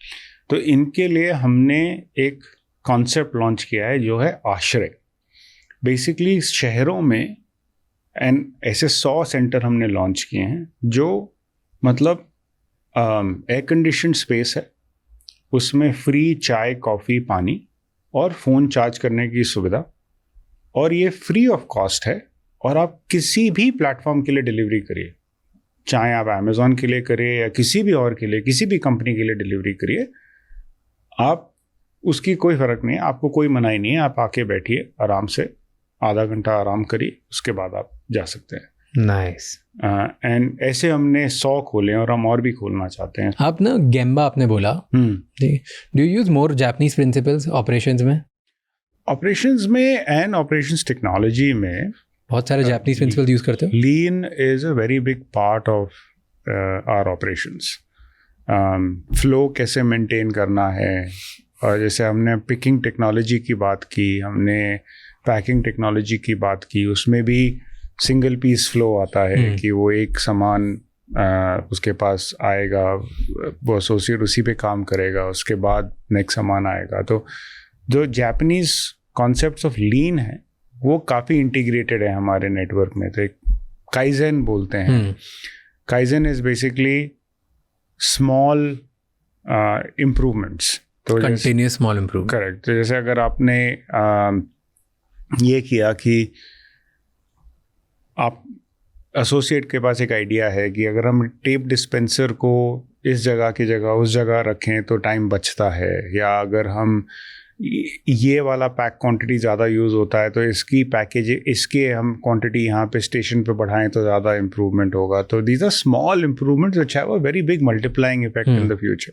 तो इनके लिए हमने एक कॉन्सेप्ट लॉन्च किया है जो है आश्रय. बेसिकली शहरों में ऐसे 100 सेंटर हमने लॉन्च किए हैं, जो मतलब एयर कंडीशन स्पेस है, उसमें फ्री चाय, कॉफ़ी, पानी और फ़ोन चार्ज करने की सुविधा, और ये फ्री ऑफ कॉस्ट है. और आप किसी भी प्लेटफॉर्म के लिए डिलीवरी करिए, चाहे आप अमेज़ॉन के लिए करिए या किसी भी और के लिए, किसी भी कंपनी के लिए डिलीवरी करिए, आप उसकी कोई फ़र्क नहीं है, आपको कोई मनाही नहीं है. आप आके बैठिए आराम से, आधा घंटा आराम करिए, उसके बाद आप जा सकते हैं. नाइस. एंड ऐसे हमने 100 खोले और हम और भी खोलना चाहते हैं. आप ना गेम्बा आपने बोला, do you use more Japanese principles operations में? ऑपरेशंस में एंड ऑपरेशंस टेक्नोलॉजी में बहुत सारे जापानीज प्रिंसिपल्स यूज करते हो? Lean is a very big part of our operations. Flow कैसे मेंटेन करना है, और जैसे हमने पिकिंग टेक्नोलॉजी की बात की, हमने पैकिंग टेक्नोलॉजी की बात की, उसमें भी सिंगल पीस फ्लो आता है कि वो एक सामान उसके पास आएगा, वो एसोसिएट उसी पे काम करेगा, उसके बाद नेक्स्ट सामान आएगा. तो जो जापानीज कॉन्सेप्ट्स ऑफ लीन है वो काफ़ी इंटीग्रेटेड है हमारे नेटवर्क में. तो एक काइजेन बोलते हैं. Kaizen is basically small improvements. तो कंटिन्यूस स्मॉल इम्प्रूवमेंट. करेक्ट. तो जैसे अगर आपने ये किया कि आप एसोसिएट के पास एक आइडिया है कि अगर हम टेप डिस्पेंसर को इस जगह की जगह उस जगह रखें तो टाइम बचता है, या अगर हम ये वाला पैक क्वांटिटी ज़्यादा यूज़ होता है तो इसकी पैकेज, इसके हम क्वांटिटी यहाँ पे स्टेशन पे बढ़ाएं तो ज़्यादा इम्प्रूवमेंट होगा. तो these are small improvements which have a very big multiplying effect in the future.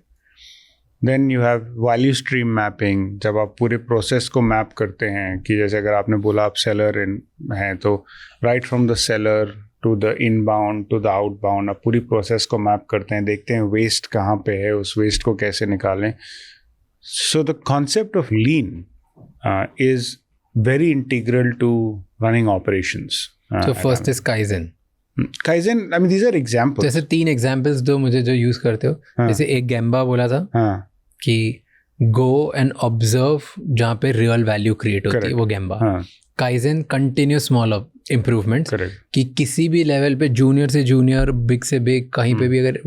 Then you have value stream mapping. जब आप पूरे प्रोसेस को मैप करते हैं कि जैसे अगर आपने बोला आप सेलर हैं, तो right from the seller to the inbound to the outbound आप पूरी प्रोसेस को मैप करते हैं, देखते हैं वेस्ट कहाँ पे है, उस वेस्ट को कैसे निकालें. So the concept of lean is very integral to running operations. So first is Kaizen. Kaizen, I mean these are examples. जैसे 3 एग्जाम्पल्स दो मुझे जो यूज करते हो. जैसे एक गेम्बा बोला था कि गो एंड ऑब्जर्व जहाँ पे रियल वैल्यू क्रिएट होती है, वो gemba. Kaizen continuous small improvement, कि किसी भी लेवल पे जूनियर से जूनियर, बिग से बिग, कहीं पे भी अगर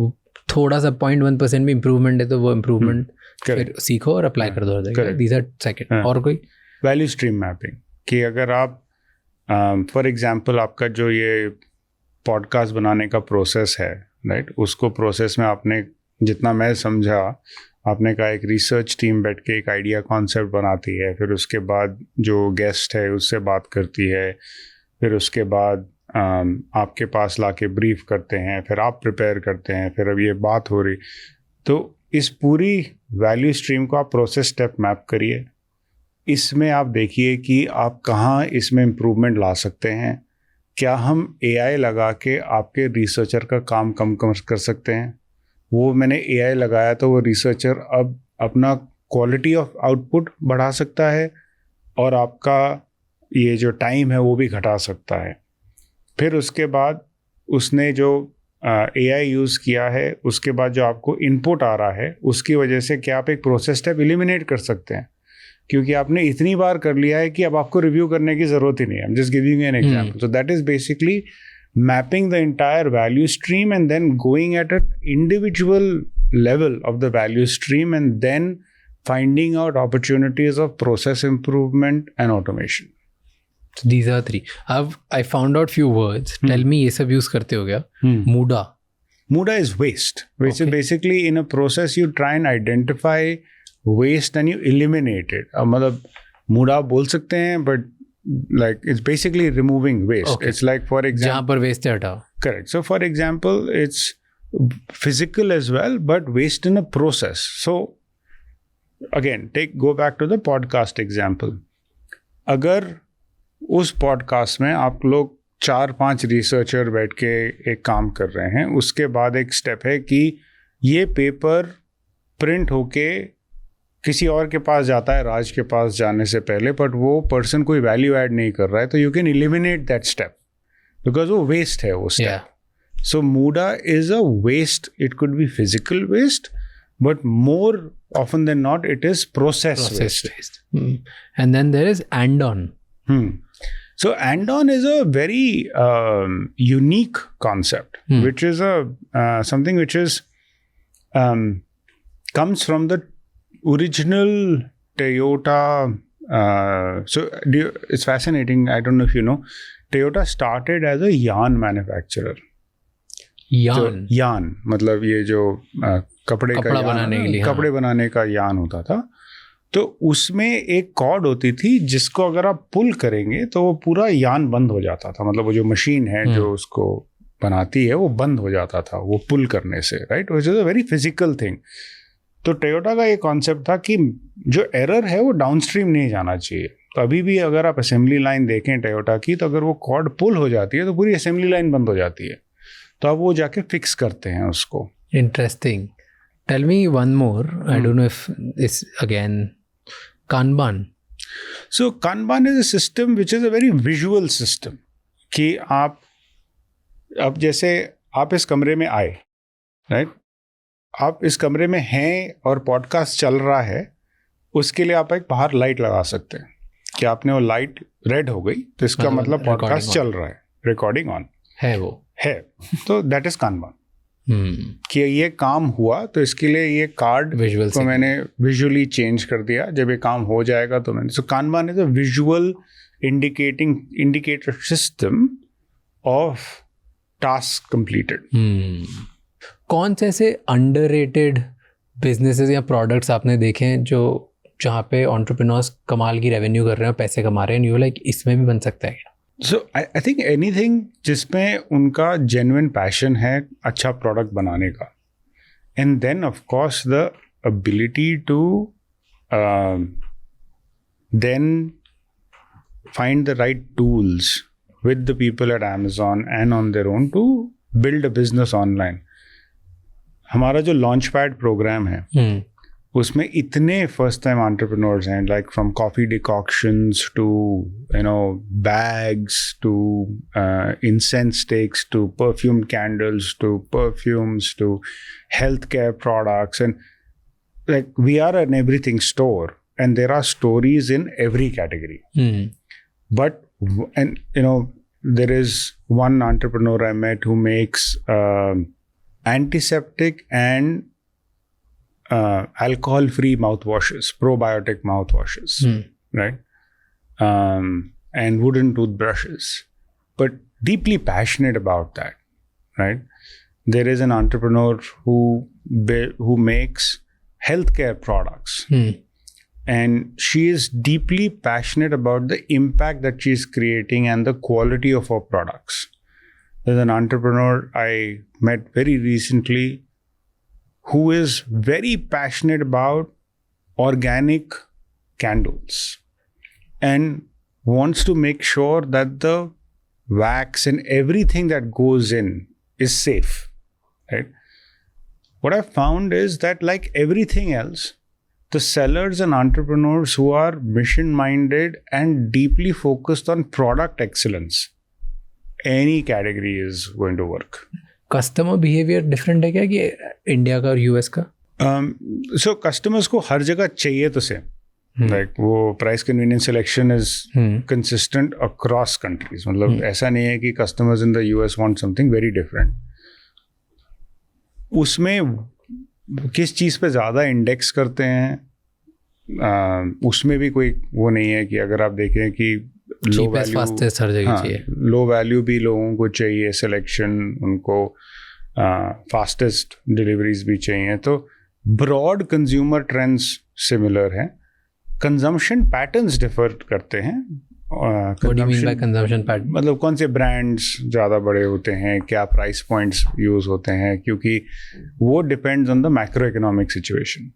थोड़ा सा 0.1% भी इम्प्रूवमेंट है तो वो इम्प्रूवमेंट फिर सीखो और अप्लाई कर दो. These are second. और कोई वैल्यू स्ट्रीम मैपिंग, कि अगर आप फॉर एग्जांपल आपका जो ये पॉडकास्ट बनाने का प्रोसेस है, राइट, उसको प्रोसेस में आपने, जितना मैं समझा, आपने कहा एक रिसर्च टीम बैठ के एक आइडिया कॉन्सेप्ट बनाती है, फिर उसके बाद जो गेस्ट है उससे बात करती है, फिर उसके बाद आपके पास लाके ब्रीफ करते हैं, फिर आप प्रिपेयर करते हैं, फिर अब ये बात हो रही. तो इस पूरी वैल्यू स्ट्रीम को आप प्रोसेस स्टेप मैप करिए. इसमें आप देखिए कि आप कहाँ इसमें इम्प्रूवमेंट ला सकते हैं. क्या हम AI लगा के आपके रिसर्चर का काम कम कर सकते हैं? वो मैंने AI लगाया तो वो रिसर्चर अब अपना क्वालिटी ऑफ आउटपुट बढ़ा सकता है और आपका ये जो टाइम है वो भी घटा सकता है. फिर उसके बाद उसने जो AI यूज़ किया है, उसके बाद जो आपको इनपुट आ रहा है उसकी वजह से क्या आप एक प्रोसेस स्टेप एलिमिनेट कर सकते हैं, क्योंकि आपने इतनी बार कर लिया है कि अब आपको रिव्यू करने की ज़रूरत ही नहीं है. I am just giving you an example. So that is basically mapping the entire value stream and then going at an individual level of the value stream and then finding out opportunities of process improvement and automation. So these are three. अब I found out few words. Tell me, ये सब use करते हो क्या? Muda. Muda is waste, which is basically in a process you try and identify waste and you eliminate it. मतलब muda बोल सकते हैं, but like it's basically removing waste. Okay. It's like, for example, जहाँ पर waste है हटाओ. correct. So for example, it's physical as well, but waste in a process. So again, go back to the podcast example. अगर उस podcast में आप लोग 4-5 researcher बैठ के एक काम कर रहे हैं, उसके बाद एक स्टेप है कि ये पेपर प्रिंट होके किसी और के पास जाता है, राज के पास जाने से पहले, बट वो पर्सन कोई वैल्यू ऐड नहीं कर रहा है, तो you can eliminate that step because वो वेस्ट है वो step. So muda is a waste. It could be physical waste, but more often than not it is process waste. And then there is andon. So andon is a very unique concept, which is something which is comes from the original Toyota. It's fascinating. I don't know if you know, Toyota started as a yarn manufacturer. yarn मतलब ये जो कपड़े बनाने का यान होता था. तो उसमें एक कॉर्ड होती थी जिसको अगर आप पुल करेंगे तो वो पूरा यान बंद हो जाता था. मतलब वो जो मशीन है जो उसको बनाती है वो बंद हो जाता था वो पुल करने से, right. Which is a very physical thing. तो टोयोटा का ये कॉन्सेप्ट था कि जो एरर है वो डाउनस्ट्रीम नहीं जाना चाहिए. तो अभी भी अगर आप असेंबली लाइन देखें टोयोटा की, तो अगर वो कॉर्ड पुल हो जाती है तो पूरी असेंबली लाइन बंद हो जाती है. तो अब वो जाके फिक्स करते हैं उसको. Interesting. Tell me one more. I don't know if this again Kanban. So Kanban is a system which is a very visual system. कि आप अब जैसे आप इस कमरे में आए, राइट. आप इस कमरे में हैं और पॉडकास्ट चल रहा है, उसके लिए आप एक बाहर लाइट लगा सकते हैं कि आपने वो लाइट रेड हो गई तो इसका मतलब पॉडकास्ट चल रहा है, रिकॉर्डिंग ऑन है, वो है. तो दैट इज कानबान. कि ये काम हुआ तो इसके लिए ये कार्ड को मैंने विजुअली चेंज कर दिया. जब ये काम हो जाएगा तो मैंने. So kanban is a visual indicator system of task completed. कौन से ऐसे अंडररेटेड बिजनेसेस या प्रोडक्ट्स आपने देखे हैं जो जहाँ पे एंटरप्रेन्योर्स कमाल की रेवेन्यू कर रहे हैं, पैसे कमा रहे हैं, यू लाइक इसमें भी बन सकता है क्या? सो आई थिंक एनीथिंग जिसमें उनका जेन्युइन पैशन है अच्छा प्रोडक्ट बनाने का, and then of course the ability to then find the right tools with the people at Amazon and on their own to build a business online. हमारा जो launch pad program है उसमें इतने first time entrepreneurs हैं, like from coffee decoctions to bags to incense sticks to perfume candles to perfumes to health care products, and like we are an everything store and there are stories in every category. But there is one entrepreneur I met who makes antiseptic and alcohol-free mouthwashes, probiotic mouthwashes, right? And wooden toothbrushes, but deeply passionate about that, right? There is an entrepreneur who makes healthcare products. And she is deeply passionate about the impact that she is creating and the quality of her products. There's an entrepreneur I met very recently who is very passionate about organic candles and wants to make sure that the wax and everything that goes in is safe, right? What I found is that, like everything else, the sellers and entrepreneurs who are mission-minded and deeply focused on product excellence, any category is going to work. Customer behaviour different है क्या कि India का और US का? सो customers को हर जगह चाहिए तो से, लाइक वो price convenience selection is consistent across countries. मतलब ऐसा नहीं है कि customers in the US want something very different. उसमें किस चीज़ पे ज़्यादा इंडेक्स करते हैं उसमें भी कोई वो नहीं है कि अगर आप देखें कि लो वैल्यू फास्टेस्ट हर जगह चाहिए. लो वैल्यू भी लोगों को चाहिए, सिलेक्शन उनको फास्टेस्ट डिलीवरीज भी चाहिए. तो ब्रॉड कंज्यूमर ट्रेंड्स सिमिलर हैं. कंजम्पशन पैटर्न्स डिफर करते हैं. What do you mean by consumption pattern? मतलब कौन से ब्रांड्स ज़्यादा बड़े होते हैं, क्या प्राइस पॉइंट्स यूज़ होते हैं, क्योंकि वो depends on the macro economic situation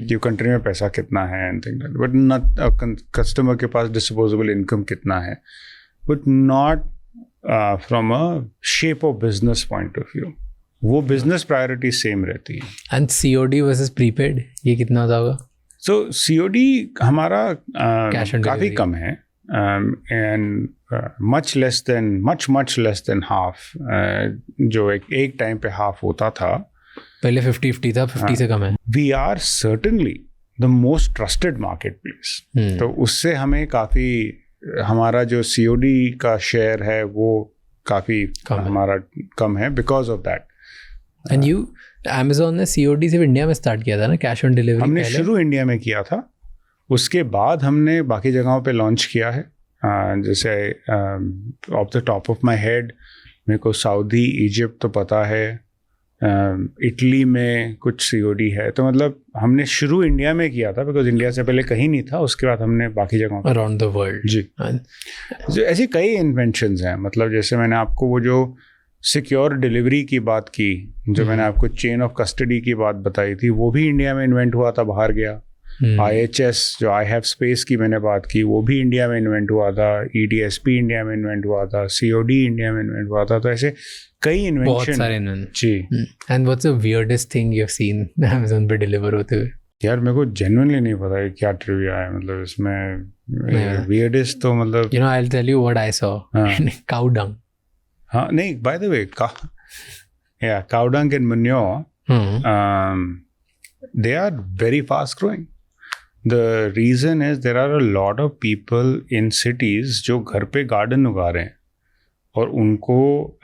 कि कंट्री में पैसा कितना है and thing like. But not customer के पास डिस्पोजेबल इनकम कितना है, but not from a shape of business point of view. वो बिजनेस प्रायोरिटी सेम रहती है. एंड COD वर्सेस प्रीपेड ये कितना होता होगा? सो COD हमारा Cash on काफ़ी delivery. कम है and much less than half. जो एक टाइम पे हाफ होता था. पहले 50-50 था, 50 से कम है. We are certainly the most trusted marketplace. तो उससे हमें काफ़ी हमारा जो COD का शेयर है वो काफ़ी हमारा कम है because of that. And you Amazon ने COD सिर्फ इंडिया में स्टार्ट किया था ना, कैश ऑन डिलीवरी हमने शुरू इंडिया में किया था. उसके बाद हमने बाकी जगहों पे लॉन्च किया है. जैसे of the top of my head मेरे को सऊदी, इजिप्ट तो पता है, इटली में कुछ COD है. तो मतलब हमने शुरू इंडिया में किया था बिकॉज इंडिया से पहले कहीं नहीं था. उसके बाद हमने बाकी जगहों पे अराउंड द वर्ल्ड. जी. जो ऐसी कई इन्वेंशंस हैं. मतलब जैसे मैंने आपको वो जो सिक्योर डिलीवरी की बात की, जो मैंने आपको चेन ऑफ कस्टडी की बात बताई थी, वो भी इंडिया में इन्वेंट हुआ था, बाहर गया. IHS जो आई हैव स्पेस की मैंने बात की, वो भी इंडिया में इन्वेंट हुआ था. EDSP इंडिया में इन्वेंट हुआ था. COD इंडिया में इन्वेंट हुआ था. तो ऐसे कई बहुत इन्वेंशन सारे इन्वेंशन. जी. And what's the weirdest thing you have seen Amazon पे डिलीवर होते हुए? यार मेरे को जेन्युइनली नहीं पता है क्या ट्रिविया है. मतलब इसमें वियर्डेस्ट तो मतलब You know, I'll tell you what I saw. Cow dung. हाँ नहीं, by the way cow dung and manure, they are very fast growing. The reason is there are a lot of people in cities जो घर पे garden उगा रहे हैं और उनको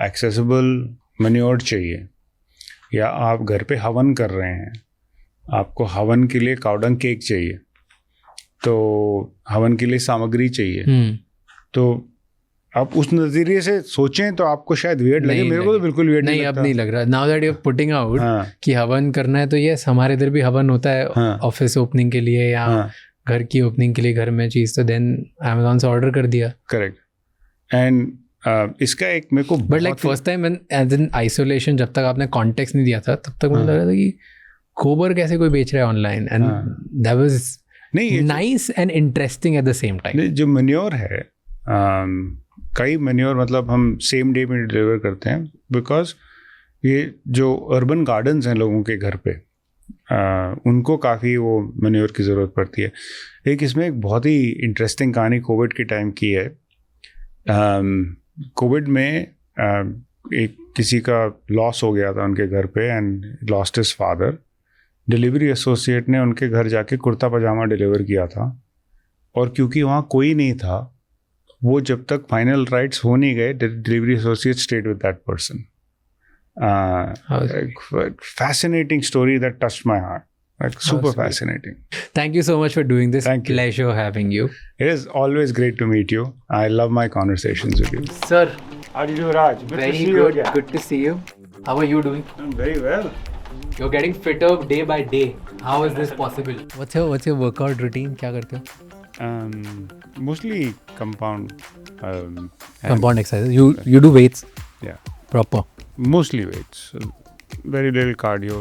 accessible manure चाहिए. या आप घर पे हवन कर रहे हैं, आपको हवन के लिए cow dung केक चाहिए, तो हवन के लिए सामग्री चाहिए. तो आप उस नजरिए से सोचें तो आपको शायद वियर्ड लगे. मेरे को तो बिल्कुल वियर्ड नहीं, अब नहीं लग रहा. Now that you are putting out कि हवन करना है, तो यस हमारे इधर भी हवन होता है ऑफिस ओपनिंग के लिए या घर की ओपनिंग के लिए, घर में चीज. तो देन Amazon से ऑर्डर कर दिया. करेक्ट. एंड इसका एक मेरे को but like first time as in isolation, जब तक आपने कॉन्टेक्स्ट नहीं दिया था तब तक मुझे लग रहा था कि गोबर कैसे कोई बेच रहा है online. And that was nice and interesting at the same time. जो मैन्योर है, कई मैन्योर मतलब हम सेम डे में डिलीवर करते हैं बिकॉज ये जो अर्बन गार्डन्स हैं लोगों के घर पे, उनको काफ़ी वो मैन्योर की ज़रूरत पड़ती है. एक इसमें एक बहुत ही इंटरेस्टिंग कहानी कोविड के टाइम की है. कोविड में एक किसी का लॉस हो गया था उनके घर पे and lost his father. Delivery associate ने उनके घर जाके कुर्ता पजामा डिलीवर किया था, और क्योंकि वहाँ कोई नहीं था, वो जब तक फाइनल राइट्स हो नहीं गए, delivery associate stayed with that person. Fascinating story that touched my heart. Like super fascinating. Thank you so much for doing this. Thank you. Pleasure having you. It is always great to meet you. I love my conversations with you. Sir, How do you do, Raj? Good very to see you good. again. Good to see you. How are you doing? I'm very well. You're getting fitter day by day. How is this possible? What's your workout routine? क्या करते हो? Mostly compound. Compound exercises. You do weights Yeah. proper. Mostly weights. Very little cardio.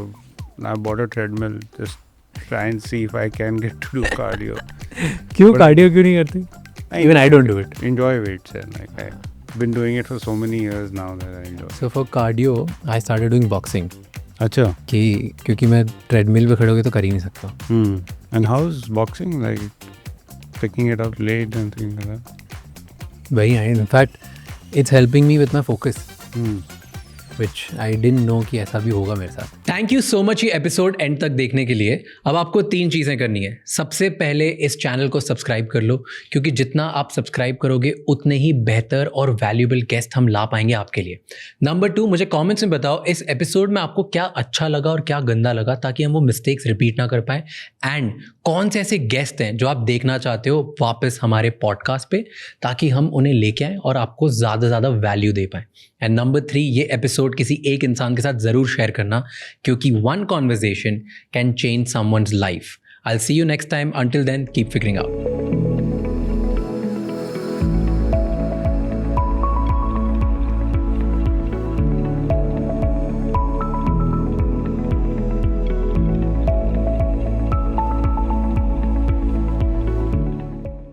I bought a treadmill. Just try and see if I can get to do cardio. क्यों cardio क्यों नहीं करते? Even I don't do it. Enjoy weights, and like I've been doing it for so many years now that I enjoy. So for cardio, I started doing boxing. अच्छा. क्योंकि मैं treadmill पे खड़े होके तो कर ही नहीं सकता. And how's boxing? Like picking it up late and things like that. वही है. In fact, it's helping me with my focus. Which I didn't know कि ऐसा भी होगा मेरे साथ. थैंक यू सो मच ये एपिसोड एंड तक देखने के लिए। अब आपको 3 चीज़ें करनी है। सबसे पहले इस चैनल को सब्सक्राइब कर लो, क्योंकि जितना आप सब्सक्राइब करोगे उतने ही बेहतर और वैल्यूएबल गेस्ट हम ला पाएंगे आपके लिए। नंबर 2, मुझे कमेंट्स में बताओ इस एपिसोड में आपको क्या अच्छा लगा और क्या गंदा लगा, ताकि हम वो मिस्टेक्स रिपीट ना कर पाए। एंड कौन से ऐसे गेस्ट हैं जो आप देखना चाहते हो वापस हमारे पॉडकास्ट पे, ताकि हम उन्हें लेके आएँ और आपको ज़्यादा से ज़्यादा वैल्यू दे पाएँ। एंड नंबर 3, ये एपिसोड किसी एक इंसान के साथ ज़रूर शेयर करना, क्योंकि one conversation can change someone's life. I'll see you next time. Until then, keep figuring out.